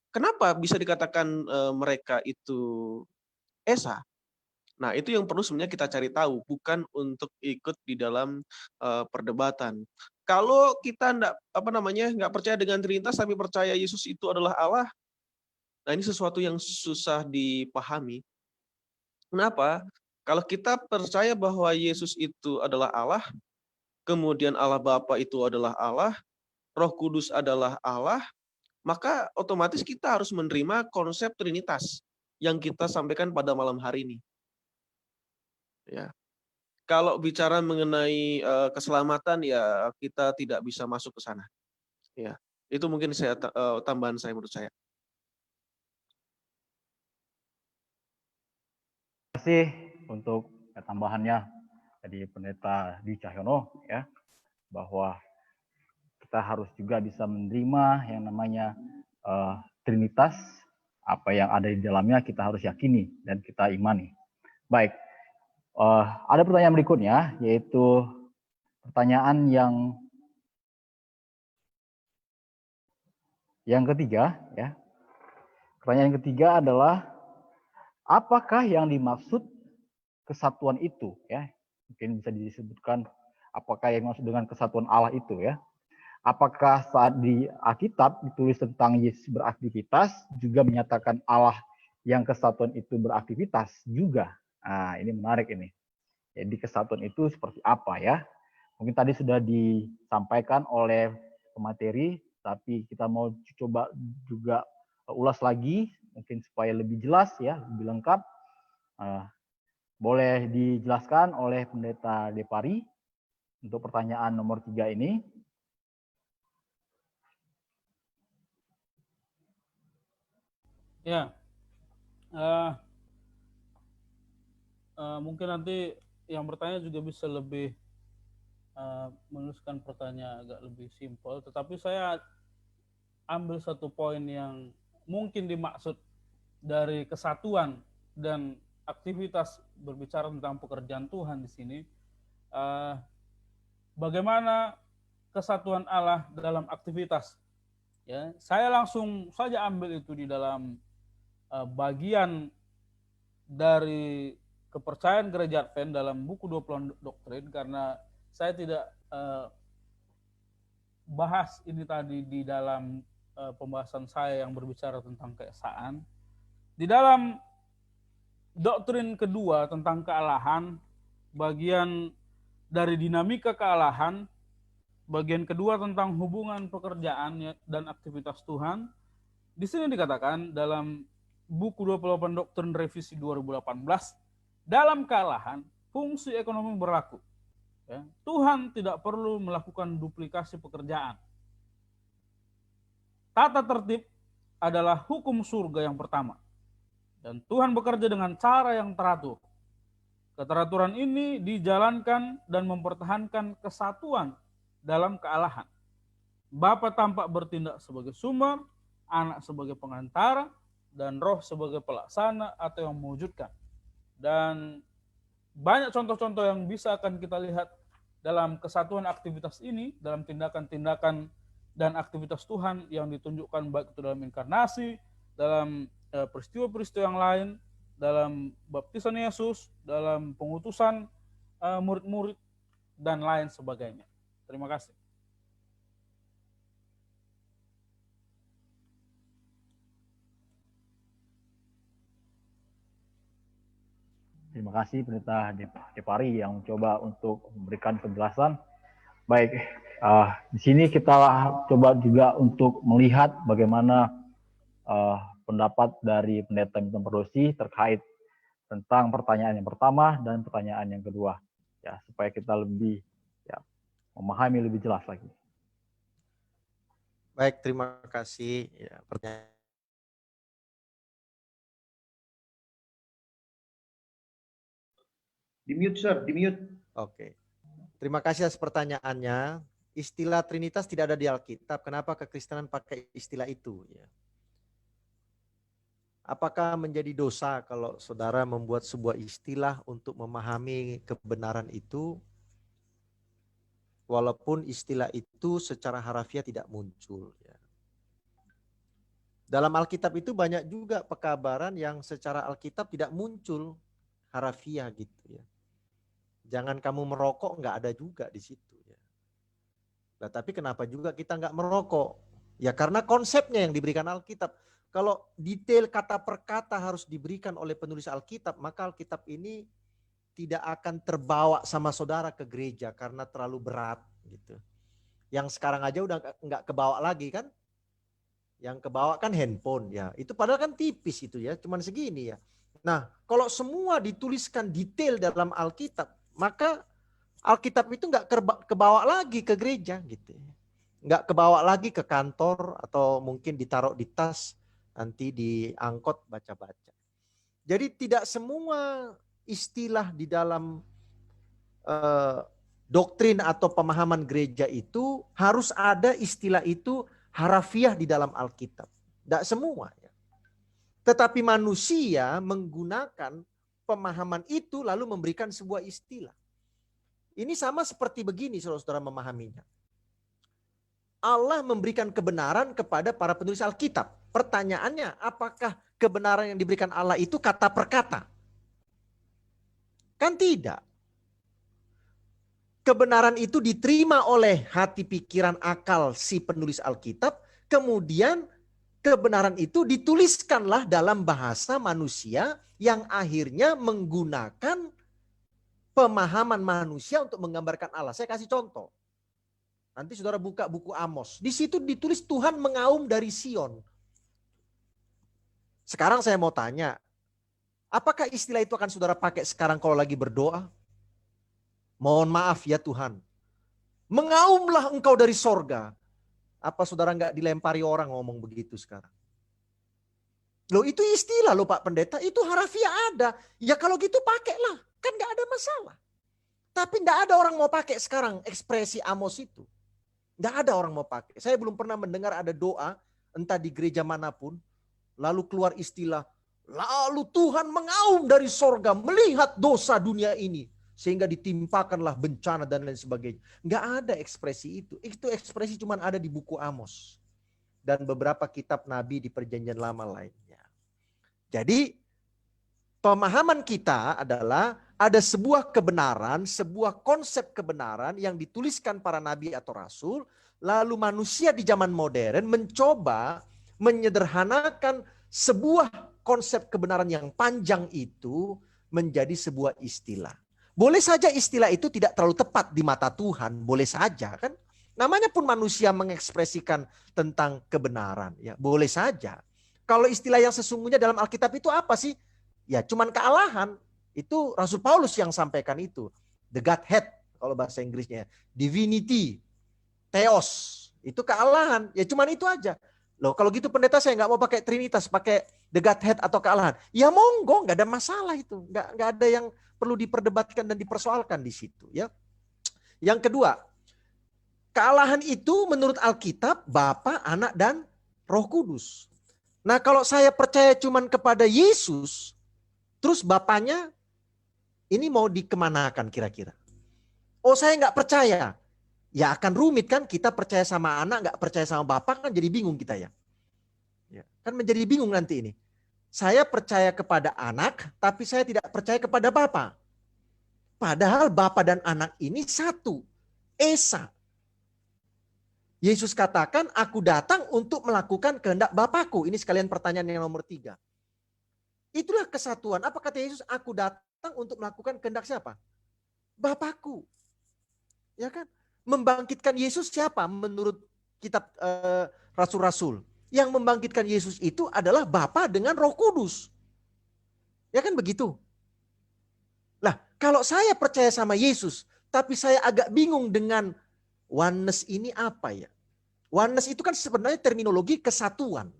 S7: kenapa bisa dikatakan mereka itu esa. Nah, itu yang perlu sebenarnya kita cari tahu, bukan untuk ikut di dalam perdebatan. Kalau kita nggak percaya dengan Trinitas tapi percaya Yesus itu adalah Allah, nah ini sesuatu yang susah dipahami. Kenapa? Kalau kita percaya bahwa Yesus itu adalah Allah, kemudian Allah Bapa itu adalah Allah, Roh Kudus adalah Allah, maka otomatis kita harus menerima konsep Trinitas yang kita sampaikan pada malam hari ini. Ya. Kalau bicara mengenai keselamatan ya kita tidak bisa masuk ke sana. Ya. Itu mungkin tambahan saya menurut saya.
S2: Terima kasih untuk tambahannya dari Pendeta Dwi Cahyono ya, bahwa kita harus juga bisa menerima yang namanya Trinitas, apa yang ada di dalamnya kita harus yakini dan kita imani. Baik, ada pertanyaan berikutnya, yaitu pertanyaan yang ketiga ya. Pertanyaan yang ketiga adalah apakah yang dimaksud kesatuan itu ya? Mungkin bisa disebutkan apakah yang dimaksud dengan kesatuan Allah itu ya? Apakah saat di Alkitab ditulis tentang Yesus beraktivitas juga menyatakan Allah yang kesatuan itu beraktivitas juga? Nah, ini menarik ini. Jadi kesatuan itu seperti apa ya? Mungkin tadi sudah disampaikan oleh pemateri, tapi kita mau coba juga ulas lagi, mungkin supaya lebih jelas ya, lebih lengkap. Boleh dijelaskan oleh Pendeta Depari untuk pertanyaan nomor 3 ini.
S4: Ya, mungkin nanti yang bertanya juga bisa lebih menuliskan pertanyaan agak lebih simpel, tetapi saya ambil satu poin yang mungkin dimaksud dari kesatuan dan aktivitas berbicara tentang pekerjaan Tuhan di sini. Bagaimana kesatuan Allah dalam aktivitas? Ya, saya langsung saja ambil itu di dalam bagian dari kepercayaan Gereja Advent dalam buku 20 Doktrin, karena saya tidak bahas ini tadi di dalam pembahasan saya yang berbicara tentang keesaan. Di dalam doktrin kedua tentang kealahan, bagian dari dinamika kealahan, bagian kedua tentang hubungan pekerjaan dan aktivitas Tuhan, di sini dikatakan dalam buku 28 Doktrin Revisi 2018, Dalam kealahan, fungsi ekonomi berlaku. Ya, Tuhan tidak perlu melakukan duplikasi pekerjaan. Tata tertib adalah hukum surga yang pertama. Dan Tuhan bekerja dengan cara yang teratur. Keteraturan ini dijalankan dan mempertahankan kesatuan dalam kealahan. Bapa tampak bertindak sebagai sumber, Anak sebagai pengantara, dan Roh sebagai pelaksana atau yang mewujudkan. Dan banyak contoh-contoh yang bisa akan kita lihat dalam kesatuan aktivitas ini, dalam tindakan-tindakan dan aktivitas Tuhan yang ditunjukkan baik itu dalam inkarnasi, dalam peristiwa-peristiwa yang lain, dalam baptisan Yesus, dalam pengutusan murid-murid, dan lain sebagainya. Terima kasih.
S2: Terima kasih Pendeta Depari yang mencoba untuk memberikan penjelasan. Baik, di sini kita coba juga untuk melihat bagaimana pendapat dari Pendeta Milton Pardosi terkait tentang pertanyaan yang pertama dan pertanyaan yang kedua, ya, supaya kita lebih memahami lebih jelas lagi.
S5: Baik, terima kasih. Ya, pertanyaan.
S8: Di mute, Sir, di mute.
S5: Oke. Terima kasih atas pertanyaannya. Istilah Trinitas tidak ada di Alkitab. Kenapa kekristenan pakai istilah itu? Ya. Apakah menjadi dosa kalau saudara membuat sebuah istilah untuk memahami kebenaran itu? Walaupun istilah itu secara harafiah tidak muncul. Ya. Dalam Alkitab itu banyak juga pekabaran yang secara Alkitab tidak muncul harafiah gitu ya. Jangan kamu merokok, nggak ada juga di situ. Ya. Nah, tapi kenapa juga kita nggak merokok? Ya karena konsepnya yang diberikan Alkitab. Kalau detail kata per kata harus diberikan oleh penulis Alkitab, maka Alkitab ini tidak akan terbawa sama saudara ke gereja karena terlalu berat gitu. Yang sekarang aja udah nggak kebawa lagi kan? Yang kebawa kan handphone ya. Itu padahal kan tipis itu ya, cuman segini ya. Nah, kalau semua dituliskan detail dalam Alkitab, maka Alkitab itu nggak kebawa lagi ke gereja gitu. Nggak kebawa lagi ke kantor atau mungkin ditaruh di tas, nanti diangkut baca-baca. Jadi tidak semua istilah di dalam doktrin atau pemahaman gereja itu harus ada istilah itu harafiah di dalam Alkitab. Tidak semua. Ya. Tetapi manusia menggunakan pemahaman itu lalu memberikan sebuah istilah. Ini sama seperti begini saudara-saudara memahaminya. Allah memberikan kebenaran kepada para penulis Alkitab. Pertanyaannya, apakah kebenaran yang diberikan Allah itu kata per kata? Kan tidak. Kebenaran itu diterima oleh hati, pikiran, akal si penulis Alkitab. Kemudian kebenaran itu dituliskanlah dalam bahasa manusia yang akhirnya menggunakan pemahaman manusia untuk menggambarkan Allah. Saya kasih contoh. Nanti saudara buka buku Amos. Di situ ditulis Tuhan mengaum dari Sion. Sekarang saya mau tanya, apakah istilah itu akan saudara pakai sekarang kalau lagi berdoa? Mohon maaf ya Tuhan. Mengaumlah engkau dari sorga. Apa saudara nggak dilempari orang ngomong begitu sekarang? Loh itu istilah loh Pak Pendeta, itu harafiah ada. Ya kalau gitu pakailah, kan nggak ada masalah. Tapi nggak ada orang mau pakai sekarang ekspresi Amos itu. Nggak ada orang mau pakai. Saya belum pernah mendengar ada doa, entah di gereja manapun, lalu keluar istilah, lalu Tuhan mengaum dari sorga melihat dosa dunia ini. Sehingga ditimpakanlah bencana dan lain sebagainya. Nggak ada ekspresi itu. Itu ekspresi cuma ada di buku Amos. Dan beberapa kitab Nabi di perjanjian lama lainnya. Jadi pemahaman kita adalah ada sebuah kebenaran, sebuah konsep kebenaran yang dituliskan para nabi atau rasul. Lalu manusia di zaman modern mencoba menyederhanakan sebuah konsep kebenaran yang panjang itu menjadi sebuah istilah. Boleh saja istilah itu tidak terlalu tepat di mata Tuhan, boleh saja kan. Namanya pun manusia mengekspresikan tentang kebenaran, ya boleh saja. Kalau istilah yang sesungguhnya dalam Alkitab itu apa sih? Ya cuman kealahan. Itu Rasul Paulus yang sampaikan itu. The Godhead kalau bahasa Inggrisnya. Divinity, Theos. Itu kealahan. Ya cuman itu aja. Loh kalau gitu pendeta saya nggak mau pakai Trinitas, pakai the Godhead atau kealahan. Ya monggo, nggak ada masalah itu. Nggak ada yang perlu diperdebatkan dan dipersoalkan di situ. Ya. Yang kedua, kealahan itu menurut Alkitab Bapa, Anak, dan Roh Kudus. Nah kalau saya percaya cuman kepada Yesus, terus Bapaknya ini mau dikemanakan kira-kira? Oh saya nggak percaya. Ya akan rumit kan, kita percaya sama anak, nggak percaya sama Bapa, kan jadi bingung kita ya. Kan menjadi bingung nanti ini. Saya percaya kepada anak, tapi saya tidak percaya kepada Bapa. Padahal Bapa dan anak ini satu. Esa. Yesus katakan, aku datang untuk melakukan kehendak Bapakku. Ini sekalian pertanyaan yang nomor 3. Itulah kesatuan. Apa kata Yesus? Aku datang untuk melakukan kehendak siapa? Bapakku. Ya kan? Membangkitkan Yesus siapa? Menurut kitab Rasul-Rasul. Yang membangkitkan Yesus itu adalah Bapa dengan Roh Kudus. Ya kan begitu? Lah, kalau saya percaya sama Yesus, tapi saya agak bingung dengan oneness ini apa ya? Oneness itu kan sebenarnya terminologi kesatuan.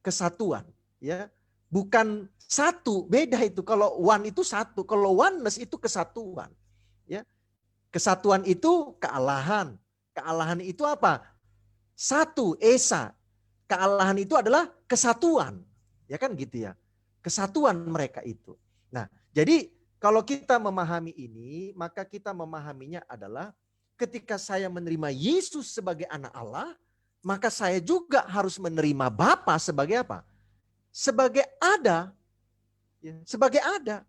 S5: Kesatuan, ya. Bukan satu, beda itu. Kalau one itu satu, kalau oneness itu kesatuan. Ya. Kesatuan itu kealahan. Kealahan itu apa? Satu, esa. Kealahan itu adalah kesatuan. Ya kan gitu ya. Kesatuan mereka itu. Nah, jadi kalau kita memahami ini, maka kita memahaminya adalah ketika saya menerima Yesus sebagai anak Allah, maka saya juga harus menerima Bapa sebagai apa? Sebagai ada. Ya, sebagai ada.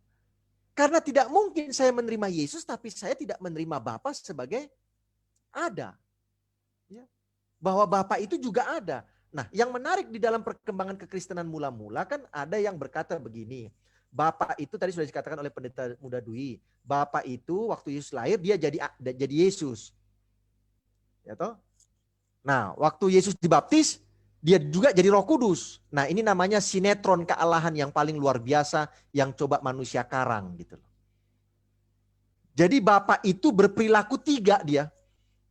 S5: Karena tidak mungkin saya menerima Yesus tapi saya tidak menerima Bapa sebagai ada. Ya. Bahwa Bapa itu juga ada. Nah, yang menarik di dalam perkembangan kekristenan mula-mula kan ada yang berkata begini. Bapa itu tadi sudah dikatakan oleh pendeta Muda Dwi. Bapa itu waktu Yesus lahir dia jadi Yesus. Ya toh? Nah, waktu Yesus dibaptis dia juga jadi Roh Kudus. Nah, ini namanya sinetron kealahan yang paling luar biasa yang coba manusia karang gitu loh. Jadi Bapa itu berperilaku 3 dia.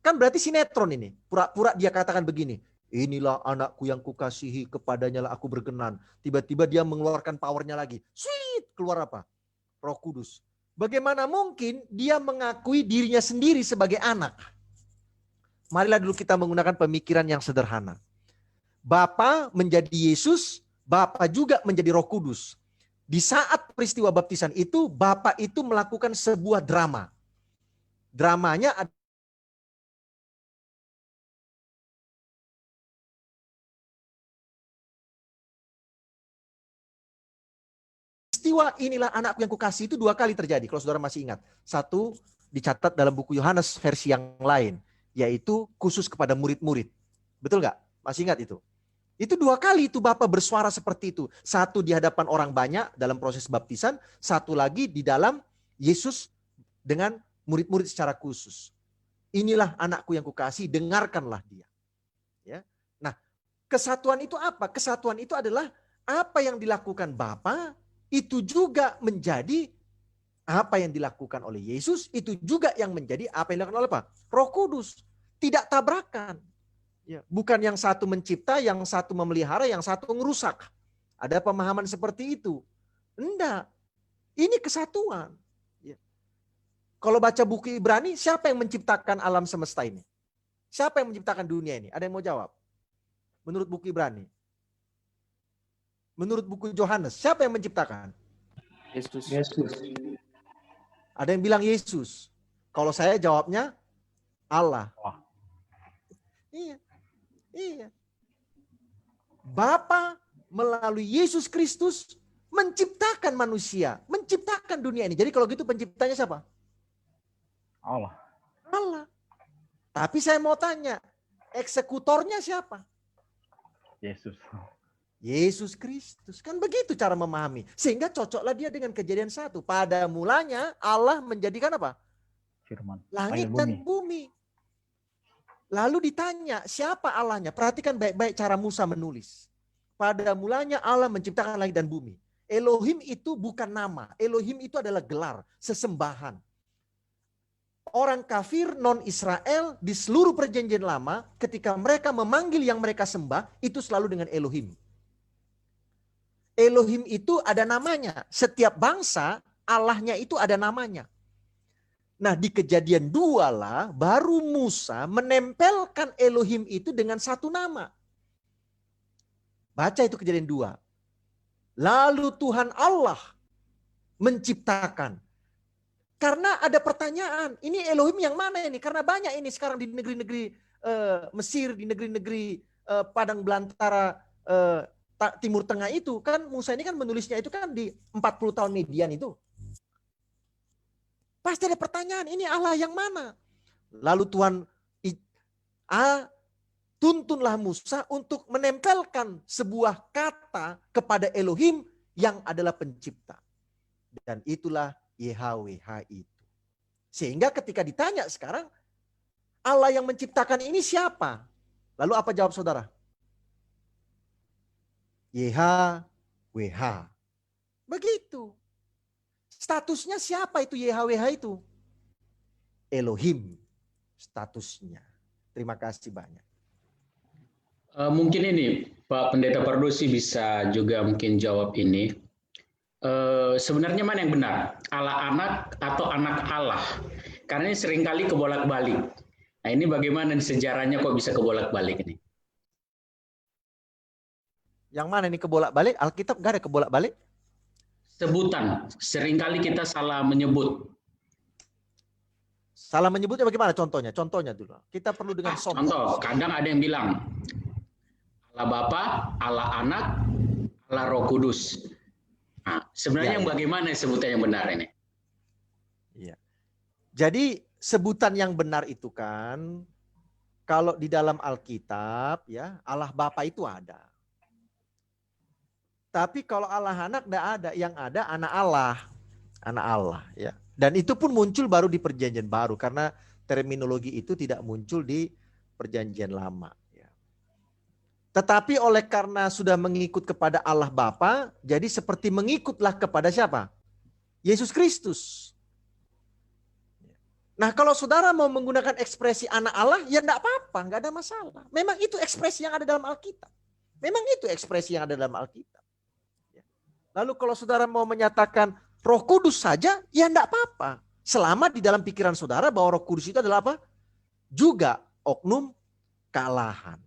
S5: Kan berarti sinetron ini. Pura-pura dia katakan begini. Inilah anakku yang kukasihi, kepadanya lah aku berkenan. Tiba-tiba dia mengeluarkan powernya lagi. Sweet, keluar apa? Roh Kudus. Bagaimana mungkin dia mengakui dirinya sendiri sebagai anak? Marilah dulu kita menggunakan pemikiran yang sederhana. Bapa menjadi Yesus, Bapa juga menjadi Roh Kudus. Di saat peristiwa baptisan itu, Bapa itu melakukan sebuah drama. Dramanya ada peristiwa inilah anakku yang kukasih itu 2 kali terjadi. Kalau saudara masih ingat. 1 dicatat dalam buku Yohanes versi yang lain. Yaitu khusus kepada murid-murid. Betul nggak? Masih ingat itu? Itu 2 kali itu Bapa bersuara seperti itu. 1 di hadapan orang banyak dalam proses baptisan. 1 lagi di dalam Yesus dengan murid-murid secara khusus. Inilah anakku yang kukasih, dengarkanlah dia. Ya. Nah, kesatuan itu apa? Kesatuan itu adalah apa yang dilakukan Bapa itu juga menjadi apa yang dilakukan oleh Yesus, itu juga yang menjadi apa yang dilakukan oleh apa? Roh Kudus. Tidak tabrakan. Ya, bukan yang satu mencipta, yang satu memelihara, yang satu merusak. Ada pemahaman seperti itu. Enggak. Ini kesatuan. Ya. Kalau baca buku Ibrani, siapa yang menciptakan alam semesta ini? Siapa yang menciptakan dunia ini? Ada yang mau jawab? Menurut buku Ibrani. Menurut buku Yohanes, siapa yang menciptakan?
S7: Yesus.
S5: Ada yang bilang Yesus. Kalau saya jawabnya Allah. Iya. Bapa melalui Yesus Kristus menciptakan manusia, menciptakan dunia ini. Jadi kalau gitu penciptanya siapa?
S2: Allah.
S5: Tapi saya mau tanya, eksekutornya siapa? Yesus Kristus. Kan begitu cara memahami. Sehingga cocoklah dia dengan Kejadian 1. Pada mulanya Allah menjadikan apa?
S2: Firman.
S5: Langit dan bumi. Lalu ditanya, siapa Allahnya? Perhatikan baik-baik cara Musa menulis. Pada mulanya Allah menciptakan langit dan bumi. Elohim itu bukan nama. Elohim itu adalah gelar, sesembahan. Orang kafir non-Israel di seluruh perjanjian lama, ketika mereka memanggil yang mereka sembah, itu selalu dengan Elohim. Elohim itu ada namanya. Setiap bangsa, Allahnya itu ada namanya. Nah, di Kejadian 2 lah, baru Musa menempelkan Elohim itu dengan satu nama. Baca itu Kejadian 2. Lalu Tuhan Allah menciptakan. Karena ada pertanyaan, ini Elohim yang mana ini? Karena banyak ini sekarang di negeri-negeri Mesir, di negeri-negeri padang belantara Timur Tengah itu. Kan Musa ini kan menulisnya itu kan di 40 tahun Midian itu. Pasti ada pertanyaan, ini Allah yang mana? Lalu Tuhan tuntunlah Musa untuk menempelkan sebuah kata kepada Elohim yang adalah pencipta. Dan itulah YHWH itu. Sehingga ketika ditanya sekarang, Allah yang menciptakan ini siapa? Lalu apa jawab saudara? YHWH. Begitu. Statusnya siapa itu YHWH itu? Elohim statusnya. Terima kasih banyak.
S6: Mungkin ini Pak Pendeta Pardosi bisa juga mungkin jawab ini. Sebenarnya mana yang benar? Allah anak atau anak Allah? Karena ini seringkali kebolak-balik. Nah ini bagaimana sejarahnya kok bisa kebolak-balik ini?
S5: Yang mana ini kebolak-balik? Alkitab gak ada kebolak-balik?
S6: Sebutan. Seringkali kita salah menyebut.
S5: Salah menyebutnya bagaimana contohnya? Contohnya dulu. Kita perlu dengan
S6: contoh. Kadang ada yang bilang Allah Bapa, Allah Anak, Allah Roh Kudus. Nah, sebenarnya yang bagaimana sebutan yang benar ini?
S5: Iya. Jadi sebutan yang benar itu kan kalau di dalam Alkitab ya Allah Bapa itu ada. Tapi kalau Allah Anak tidak ada, yang ada anak Allah. Anak Allah ya. Dan itu pun muncul baru di Perjanjian Baru karena terminologi itu tidak muncul di Perjanjian Lama. Tetapi oleh karena sudah mengikut kepada Allah Bapa, jadi seperti mengikutlah kepada siapa? Yesus Kristus. Nah kalau saudara mau menggunakan ekspresi anak Allah, ya enggak apa-apa, enggak ada masalah. Memang itu ekspresi yang ada dalam Alkitab. Memang itu ekspresi yang ada dalam Alkitab. Lalu kalau saudara mau menyatakan Roh Kudus saja, ya enggak apa-apa. Selama di dalam pikiran saudara bahwa Roh Kudus itu adalah apa? Juga oknum kealahan.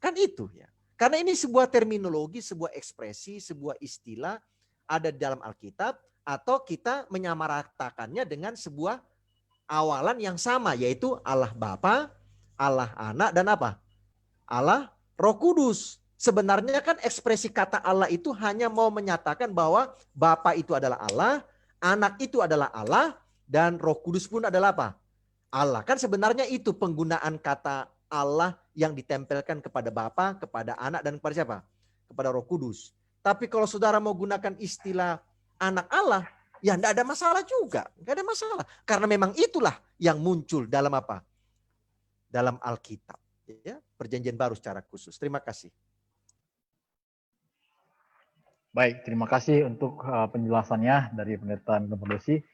S5: Kan itu ya. Karena ini sebuah terminologi, sebuah ekspresi, sebuah istilah ada di dalam Alkitab atau kita menyamaratakannya dengan sebuah awalan yang sama yaitu Allah Bapa, Allah Anak dan apa? Allah Roh Kudus. Sebenarnya kan ekspresi kata Allah itu hanya mau menyatakan bahwa Bapa itu adalah Allah, Anak itu adalah Allah dan Roh Kudus pun adalah apa? Allah. Kan sebenarnya itu penggunaan kata Allah yang ditempelkan kepada Bapa, kepada Anak, dan kepada siapa? Kepada Roh Kudus. Tapi kalau saudara mau gunakan istilah anak Allah, ya tidak ada masalah juga. Tidak ada masalah. Karena memang itulah yang muncul dalam apa? Dalam Alkitab. Ya, Perjanjian Baru secara khusus. Terima kasih.
S2: Baik, terima kasih untuk penjelasannya dari Pendeta Pardosi.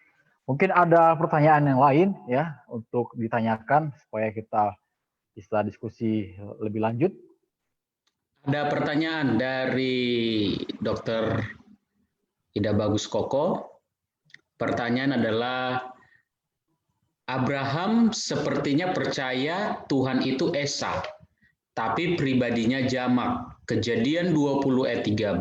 S2: Mungkin ada pertanyaan yang lain ya untuk ditanyakan supaya kita bisa diskusi lebih lanjut.
S6: Ada pertanyaan dari Dr. Ida Bagus Koko. Pertanyaan adalah, Abraham sepertinya percaya Tuhan itu Esa, tapi pribadinya jamak. Kejadian 20 ayat 13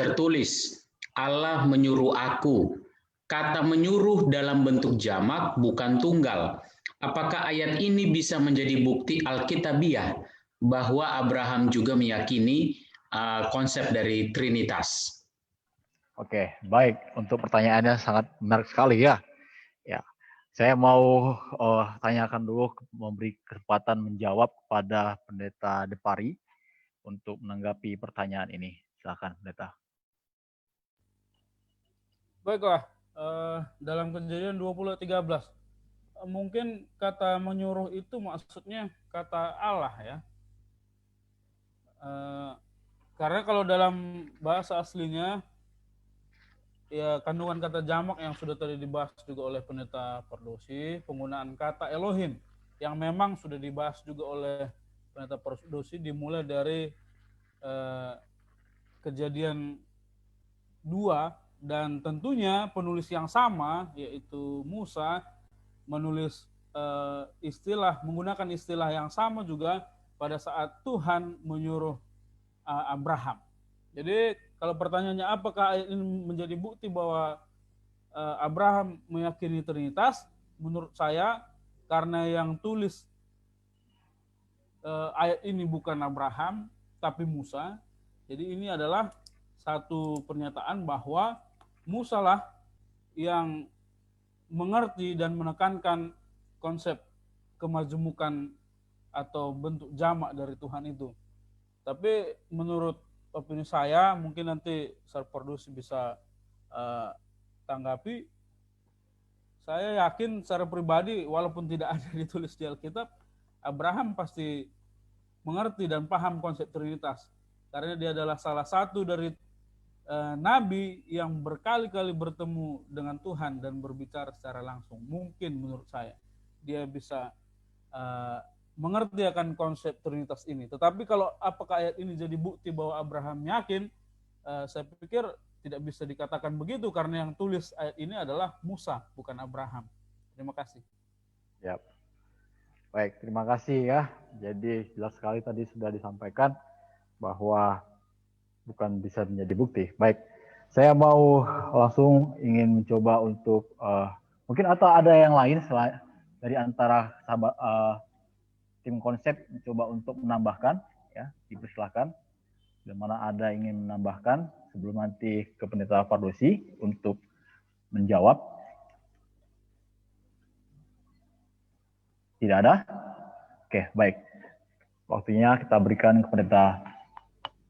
S6: tertulis, Allah menyuruh aku. Kata menyuruh dalam bentuk jamak bukan tunggal. Apakah ayat ini bisa menjadi bukti Alkitabiah bahwa Abraham juga meyakini konsep dari Trinitas?
S2: Oke, baik. Untuk pertanyaannya sangat menarik sekali ya. Ya, saya mau tanyakan dulu, memberi kesempatan menjawab kepada Pendeta Depari untuk menanggapi pertanyaan ini. Silakan, Pendeta.
S4: Baiklah, dalam Kejadian 20 ayat 13. Mungkin kata menyuruh itu maksudnya kata Allah ya. Karena kalau dalam bahasa aslinya, ya kandungan kata jamak yang sudah tadi dibahas juga oleh Pendeta Pardosi, penggunaan kata Elohim yang memang sudah dibahas juga oleh Pendeta Pardosi dimulai dari Kejadian 2, dan tentunya penulis yang sama yaitu Musa menulis menggunakan istilah yang sama juga pada saat Tuhan menyuruh Abraham. Jadi kalau pertanyaannya apakah ayat ini menjadi bukti bahwa Abraham meyakini Trinitas, menurut saya karena yang tulis ayat ini bukan Abraham tapi Musa, jadi ini adalah satu pernyataan bahwa Musa lah yang mengerti dan menekankan konsep kemajemukan atau bentuk jamak dari Tuhan itu. Tapi menurut opini saya, mungkin nanti Sir Pardosi bisa tanggapi. Saya yakin secara pribadi, walaupun tidak ada ditulis di Alkitab, Abraham pasti mengerti dan paham konsep Trinitas. Karena dia adalah salah satu dari nabi yang berkali-kali bertemu dengan Tuhan dan berbicara secara langsung. Mungkin menurut saya dia bisa mengerti akan konsep Trinitas ini. Tetapi kalau apakah ayat ini jadi bukti bahwa Abraham yakin, saya pikir tidak bisa dikatakan begitu karena yang tulis ayat ini adalah Musa, bukan Abraham. Terima kasih.
S2: Yap. Baik, terima kasih ya. Jadi jelas sekali tadi sudah disampaikan bahwa bukan bisa menjadi bukti. Baik, saya mau langsung ingin mencoba untuk mungkin atau ada yang lain dari antara sahabat tim konsep mencoba untuk menambahkan, ya, dipersilakan. Di mana ada ingin menambahkan sebelum nanti ke Pendeta Pardosi untuk menjawab. Tidak ada? Oke, baik. Waktunya kita berikan ke Pendeta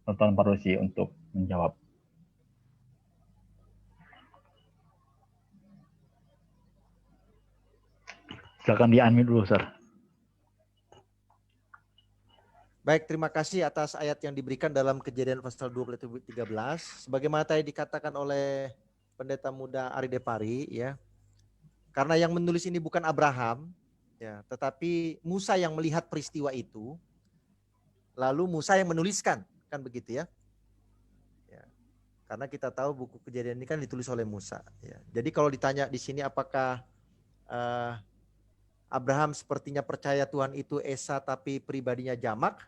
S2: Pardosi untuk menjawab. Silakan di-unmute dulu, Sir.
S5: Baik, terima kasih atas ayat yang diberikan dalam Kejadian pasal 13. Sebagaimana tadi dikatakan oleh Pendeta Muda Ari Depari, ya. Karena yang menulis ini bukan Abraham, ya, tetapi Musa yang melihat peristiwa itu, lalu Musa yang menuliskan, kan begitu ya. Ya. Karena kita tahu buku Kejadian ini kan ditulis oleh Musa. Ya. Jadi kalau ditanya di sini apakah Abraham sepertinya percaya Tuhan itu Esa tapi pribadinya jamak,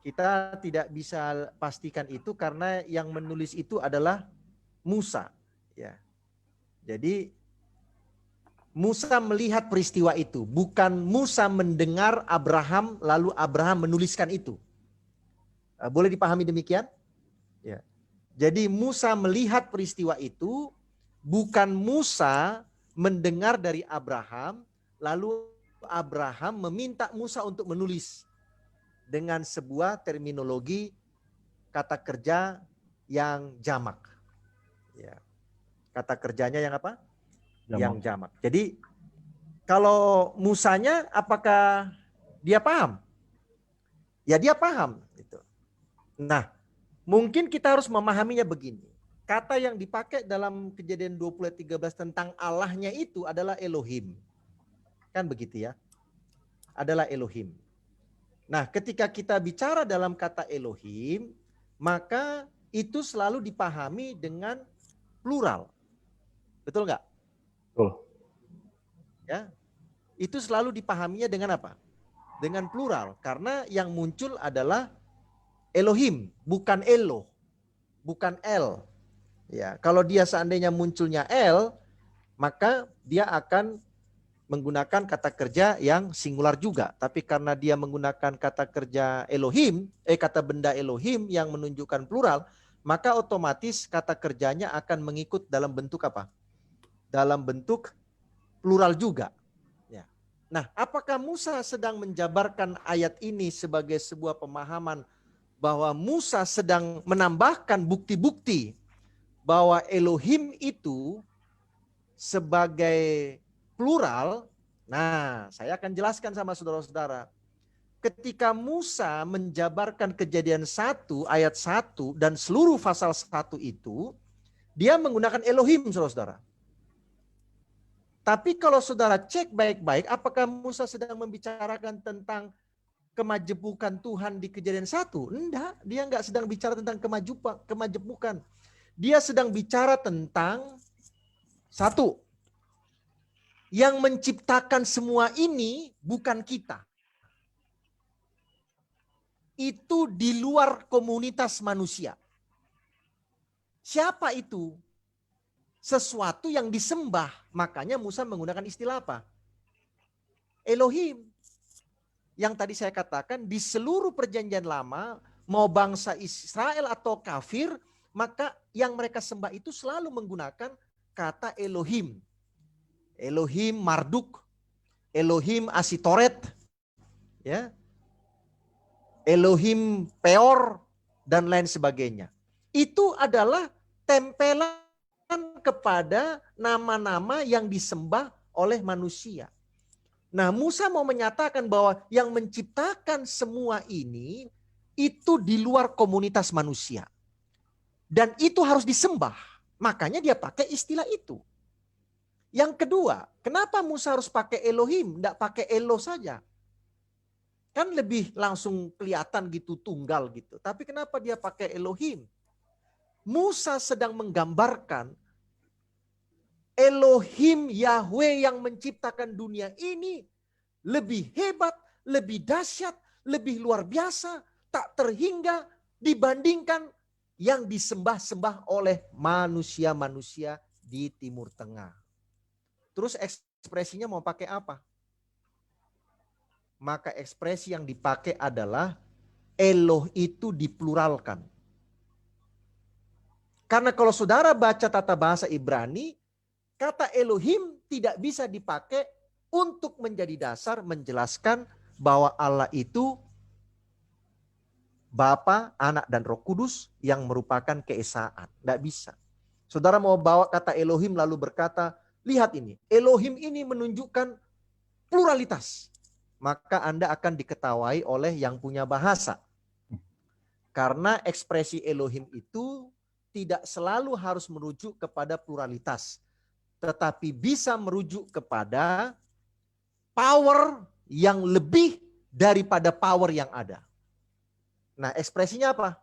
S5: kita tidak bisa pastikan itu karena yang menulis itu adalah Musa. Ya. Jadi Musa melihat peristiwa itu, bukan Musa mendengar Abraham lalu Abraham menuliskan itu. Boleh dipahami demikian? Ya. Jadi Musa melihat peristiwa itu, bukan Musa mendengar dari Abraham lalu Abraham meminta Musa untuk menulis dengan sebuah terminologi kata kerja yang jamak. Ya. Kata kerjanya yang apa? Jamak. Yang jamak. Jadi kalau Musanya apakah dia paham? Ya dia paham. Gitu. Nah, mungkin kita harus memahaminya begini. Kata yang dipakai dalam Kejadian 20:13 tentang Allahnya itu adalah Elohim. Kan begitu ya? Adalah Elohim. Nah, ketika kita bicara dalam kata Elohim, maka itu selalu dipahami dengan plural. Betul nggak?
S2: Betul.
S5: Ya, itu selalu dipahaminya dengan apa? Dengan plural. Karena yang muncul adalah Elohim, bukan Elo, bukan El. Ya, kalau dia seandainya munculnya El, maka dia akan menggunakan kata kerja yang singular juga. Tapi karena dia menggunakan kata kerja Elohim, kata benda Elohim yang menunjukkan plural, maka otomatis kata kerjanya akan mengikut dalam bentuk apa? Dalam bentuk plural juga. Ya. Nah, apakah Musa sedang menjabarkan ayat ini sebagai sebuah pemahaman bahwa Musa sedang menambahkan bukti-bukti bahwa Elohim itu sebagai plural? Nah, saya akan jelaskan sama saudara-saudara. ketika Musa menjabarkan Kejadian 1 ayat 1 dan seluruh pasal 1 itu, dia menggunakan Elohim, saudara-saudara. Tapi kalau saudara cek baik-baik, apakah Musa sedang membicarakan tentang kemajemukan Tuhan di Kejadian 1? Enggak, dia enggak sedang bicara tentang kemajemukan. Dia sedang bicara tentang satu, yang menciptakan semua ini bukan kita. Itu di luar komunitas manusia. Siapa itu? Sesuatu yang disembah. Makanya Musa menggunakan istilah apa? Elohim. Yang tadi saya katakan di seluruh perjanjian lama, mau bangsa Israel atau kafir, maka yang mereka sembah itu selalu menggunakan kata Elohim. Elohim Marduk, Elohim Asitoret, ya, Elohim Peor, dan lain sebagainya. Itu adalah tempelan kepada nama-nama yang disembah oleh manusia. Nah, Musa mau menyatakan bahwa yang menciptakan semua ini itu di luar komunitas manusia. Dan itu harus disembah. Makanya dia pakai istilah itu. Yang kedua, kenapa Musa harus pakai Elohim, tidak pakai Elo saja? Kan lebih langsung kelihatan gitu, tunggal gitu. Tapi kenapa dia pakai Elohim? Musa sedang menggambarkan Elohim Yahweh yang menciptakan dunia ini lebih hebat, lebih dahsyat, lebih luar biasa, tak terhingga dibandingkan yang disembah-sembah oleh manusia-manusia di Timur Tengah. Terus ekspresinya mau pakai apa? Maka ekspresi yang dipakai adalah Eloh itu dipluralkan. Karena kalau saudara baca tata bahasa Ibrani, kata Elohim tidak bisa dipakai untuk menjadi dasar menjelaskan bahwa Allah itu Bapa, Anak, dan Roh Kudus yang merupakan keesaan. Tidak bisa. Saudara mau bawa kata Elohim lalu berkata, lihat ini, Elohim ini menunjukkan pluralitas. Maka Anda akan diketawai oleh yang punya bahasa. Karena ekspresi Elohim itu tidak selalu harus merujuk kepada pluralitas. Tetapi bisa merujuk kepada power yang lebih daripada power yang ada. Nah, ekspresinya apa?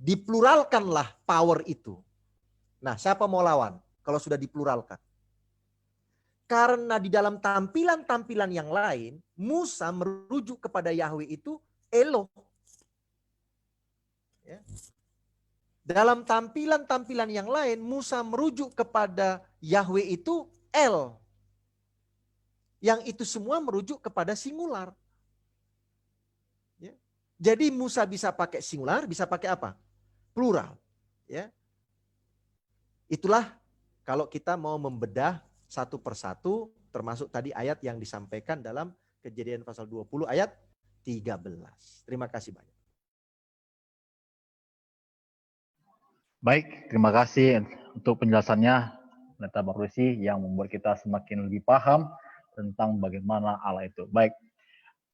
S5: Dipluralkanlah power itu. Nah, siapa mau lawan kalau sudah dipluralkan? Karena di dalam tampilan-tampilan yang lain, Musa merujuk kepada Yahweh itu Eloh. Ya. Dalam tampilan-tampilan yang lain, Musa merujuk kepada Yahweh itu El. Yang itu semua merujuk kepada singular. Ya. Jadi Musa bisa pakai singular, bisa pakai apa? Plural. Ya. Itulah kalau kita mau membedah satu persatu, termasuk tadi ayat yang disampaikan dalam Kejadian pasal 20 ayat 13. Terima kasih banyak.
S2: Baik, terima kasih untuk penjelasannya, Pendeta Bakrusi, yang membuat kita semakin lebih paham tentang bagaimana Allah itu. Baik,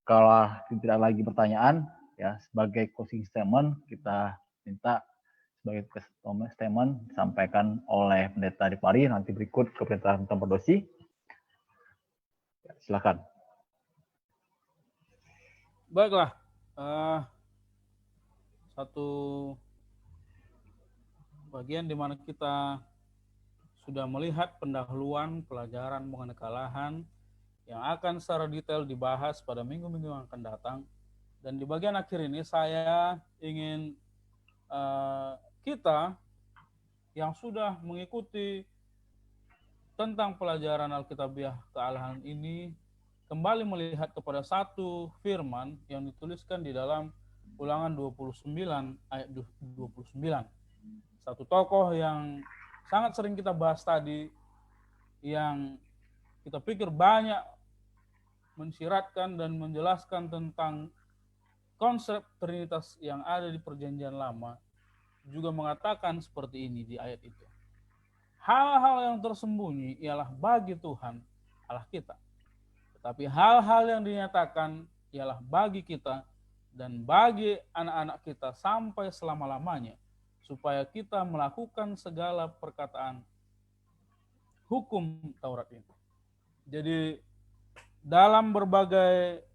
S2: kalau tidak lagi pertanyaan, ya sebagai closing statement kita minta sebagai statement disampaikan oleh Pendeta Dipari, nanti berikut ke Pendeta Bakrusi. Ya, silakan.
S4: Baiklah, satu bagian di mana kita sudah melihat pendahuluan pelajaran mengenai kekalahan yang akan secara detail dibahas pada minggu-minggu yang akan datang. Dan di bagian akhir ini saya ingin kita yang sudah mengikuti tentang pelajaran Alkitabiah kealahan ini kembali melihat kepada satu firman yang dituliskan di dalam Ulangan 29 ayat 29. Satu tokoh yang sangat sering kita bahas tadi, yang kita pikir banyak mensiratkan dan menjelaskan tentang konsep Trinitas yang ada di Perjanjian Lama, juga mengatakan seperti ini di ayat itu. Hal-hal yang tersembunyi ialah bagi Tuhan Allah kita. Tetapi hal-hal yang dinyatakan ialah bagi kita dan bagi anak-anak kita sampai selama-lamanya, supaya kita melakukan segala perkataan hukum Taurat ini. Jadi dalam berbagai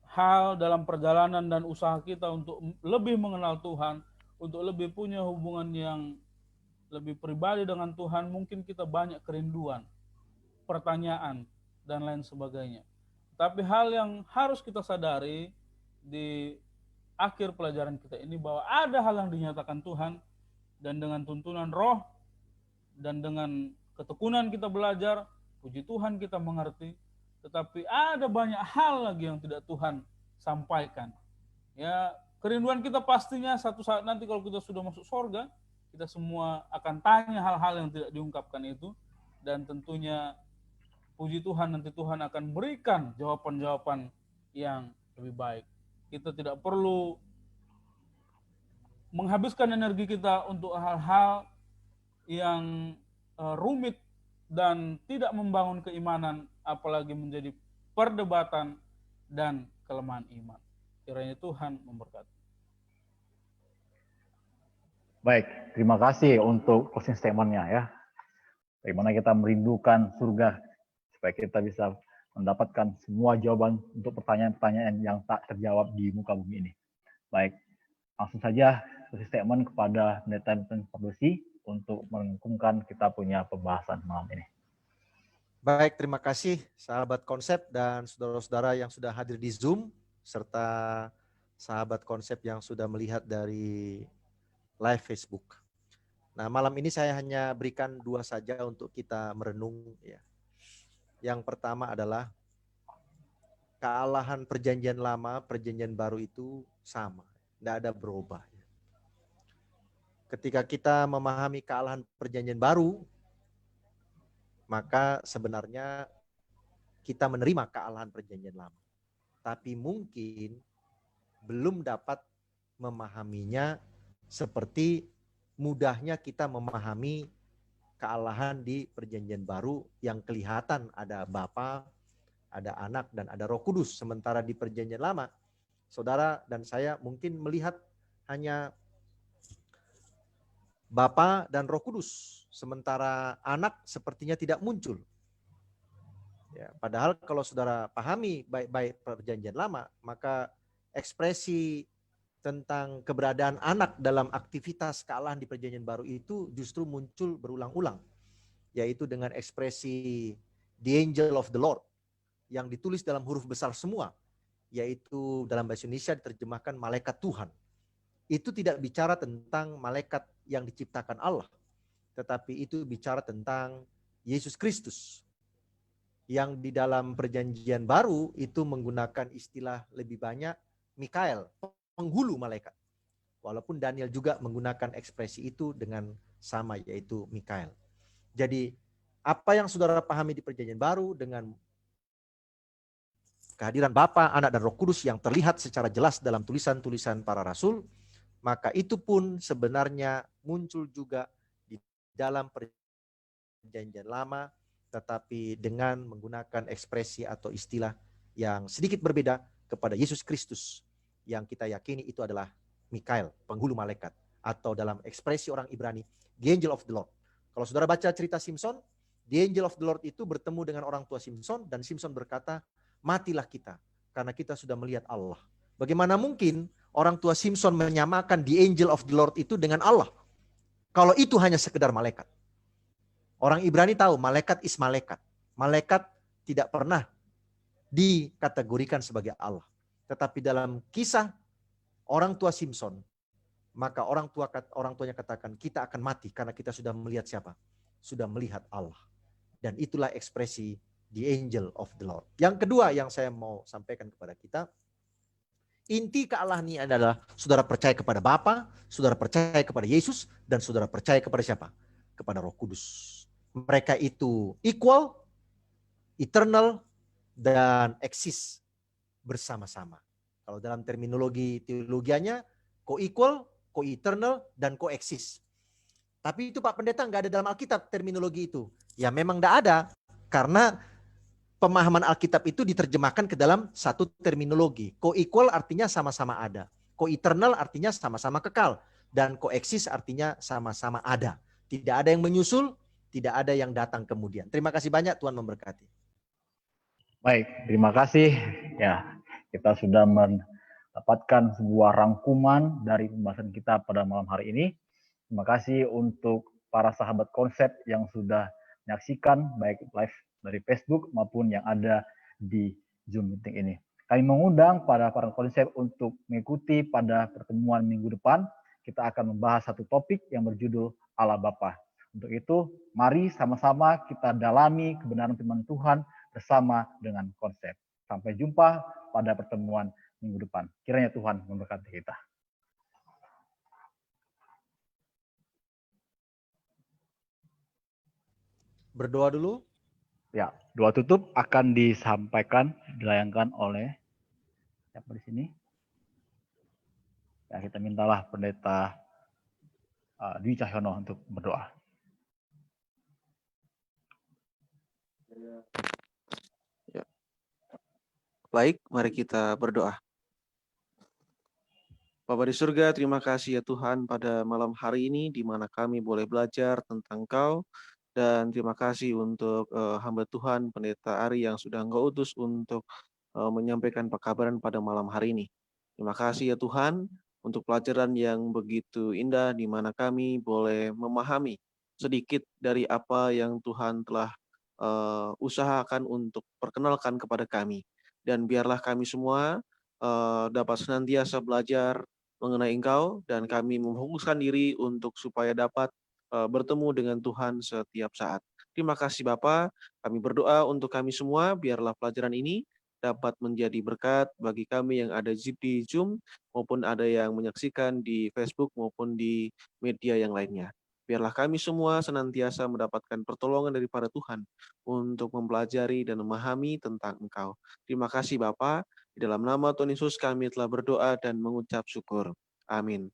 S4: hal dalam perjalanan dan usaha kita untuk lebih mengenal Tuhan, untuk lebih punya hubungan yang lebih pribadi dengan Tuhan, mungkin kita banyak kerinduan, pertanyaan, dan lain sebagainya. Tapi hal yang harus kita sadari di akhir pelajaran kita ini, bahwa ada hal yang dinyatakan Tuhan, dan dengan tuntunan Roh dan dengan ketekunan kita belajar, puji Tuhan kita mengerti. Tetapi ada banyak hal lagi yang tidak Tuhan sampaikan. Ya, kerinduan kita pastinya satu saat nanti kalau kita sudah masuk surga, kita semua akan tanya hal-hal yang tidak diungkapkan itu, dan tentunya puji Tuhan nanti Tuhan akan berikan jawaban-jawaban yang lebih baik. Kita tidak perlu menghabiskan energi kita untuk hal-hal yang rumit dan tidak membangun keimanan, apalagi menjadi perdebatan dan kelemahan iman. Kiranya Tuhan memberkati.
S2: Baik, terima kasih untuk closing statement-nya ya. Bagaimana kita merindukan surga supaya kita bisa mendapatkan semua jawaban untuk pertanyaan-pertanyaan yang tak terjawab di muka bumi ini. Baik, langsung saja closing statement kepada Pendeta Pardosi untuk merangkumkan kita punya pembahasan malam ini.
S5: Baik, terima kasih sahabat konsep dan saudara-saudara yang sudah hadir di Zoom, serta sahabat konsep yang sudah melihat dari live Facebook. Nah, malam ini saya hanya berikan 2 saja untuk kita merenung. Ya. Yang pertama adalah kealahan perjanjian lama, perjanjian baru itu sama, tidak ada berubah. Ketika kita memahami kealahan perjanjian baru, maka sebenarnya kita menerima kealahan perjanjian lama. Tapi mungkin belum dapat memahaminya seperti mudahnya kita memahami kealahan di perjanjian baru yang kelihatan ada Bapa, ada Anak, dan ada Roh Kudus. Sementara di perjanjian lama, saudara dan saya mungkin melihat hanya Bapa dan Roh Kudus, sementara Anak sepertinya tidak muncul. Ya, padahal kalau saudara pahami baik-baik perjanjian lama, maka ekspresi tentang keberadaan Anak dalam aktivitas kealahan di perjanjian baru itu justru muncul berulang-ulang, yaitu dengan ekspresi the angel of the Lord yang ditulis dalam huruf besar semua, yaitu dalam bahasa Indonesia diterjemahkan malaikat Tuhan. Itu tidak bicara tentang malaikat yang diciptakan Allah, tetapi itu bicara tentang Yesus Kristus yang di dalam perjanjian baru itu menggunakan istilah lebih banyak Mikael, penghulu malaikat. Walaupun Daniel juga menggunakan ekspresi itu dengan sama, yaitu Mikael. Jadi apa yang saudara pahami di perjanjian baru dengan kehadiran Bapa, Anak, dan Roh Kudus yang terlihat secara jelas dalam tulisan-tulisan para rasul, maka itu pun sebenarnya muncul juga di dalam perjanjian lama, tetapi dengan menggunakan ekspresi atau istilah yang sedikit berbeda kepada Yesus Kristus, yang kita yakini itu adalah Mikael, penghulu malaikat, atau dalam ekspresi orang Ibrani, the angel of the Lord. Kalau saudara baca cerita Simson, the angel of the Lord itu bertemu dengan orang tua Simson, dan Simson berkata, matilah kita, karena kita sudah melihat Allah. Bagaimana mungkin orang tua Simson menyamakan the angel of the Lord itu dengan Allah, kalau itu hanya sekedar malaikat? Orang Ibrani tahu malaikat is malaikat. Malaikat tidak pernah dikategorikan sebagai Allah. Tetapi dalam kisah orang tua Simson, maka orang tuanya katakan, kita akan mati karena kita sudah melihat siapa? Sudah melihat Allah. Dan itulah ekspresi the angel of the Lord. Yang kedua yang saya mau sampaikan kepada kita, inti kealahan ini adalah saudara percaya kepada Bapa, saudara percaya kepada Yesus, dan saudara percaya kepada siapa? Kepada Roh Kudus. Mereka itu equal, eternal, dan eksis bersama-sama. Kalau dalam terminologi teologianya, co-equal, co-eternal, dan co-eksis. Tapi itu Pak Pendeta nggak ada dalam Alkitab terminologi itu. Ya memang nggak ada, karena pemahaman Alkitab itu diterjemahkan ke dalam satu terminologi. Co-equal artinya sama-sama ada. Co-eternal artinya sama-sama kekal. Dan coexist artinya sama-sama ada. Tidak ada yang menyusul, tidak ada yang datang kemudian. Terima kasih banyak, Tuhan memberkati.
S2: Baik, terima kasih. Ya, kita sudah mendapatkan sebuah rangkuman dari pembahasan kita pada malam hari ini. Terima kasih untuk para sahabat konsep yang sudah menyaksikan baik live dari Facebook maupun yang ada di Zoom meeting ini. Kami mengundang para konsep untuk mengikuti pada pertemuan minggu depan. Kita akan membahas satu topik yang berjudul Allah Bapa. Untuk itu, mari sama-sama kita dalami kebenaran firman Tuhan bersama dengan konsep. Sampai jumpa pada pertemuan minggu depan. Kiranya Tuhan memberkati kita.
S5: Berdoa dulu.
S2: Ya, doa tutup akan disampaikan, dilayangkan oleh siapa di sini? Ya, kita mintalah Pendeta Dwi Cahyono untuk berdoa.
S7: Ya. Baik, mari kita berdoa. Bapa di surga, terima kasih ya Tuhan pada malam hari ini di mana kami boleh belajar tentang Engkau. Dan terima kasih untuk hamba Tuhan Pendeta Ari yang sudah Engkau utus untuk menyampaikan pekabaran pada malam hari ini. Terima kasih ya Tuhan untuk pelajaran yang begitu indah di mana kami boleh memahami sedikit dari apa yang Tuhan telah usahakan untuk perkenalkan kepada kami. Dan biarlah kami semua dapat senantiasa belajar mengenai Engkau dan kami memfokuskan diri untuk supaya dapat bertemu dengan Tuhan setiap saat. Terima kasih Bapa. Kami berdoa untuk kami semua, biarlah pelajaran ini dapat menjadi berkat bagi kami yang ada di Zoom, maupun ada yang menyaksikan di Facebook maupun di media yang lainnya. Biarlah kami semua senantiasa mendapatkan pertolongan daripada Tuhan untuk mempelajari dan memahami tentang Engkau. Terima kasih Bapa. Di dalam nama Tuhan Yesus kami telah berdoa dan mengucap syukur. Amin.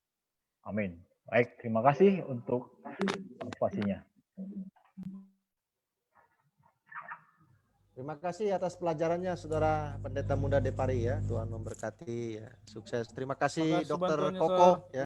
S2: Amin. Baik, terima kasih untuk partisipasinya.
S5: Terima kasih atas pelajarannya, Saudara Pendeta Muda Depari ya. Tuhan memberkati ya. Sukses. Terima kasih,
S4: Makasih
S5: Dokter
S4: bantuannya,
S5: Koko
S4: Sir.
S5: ya.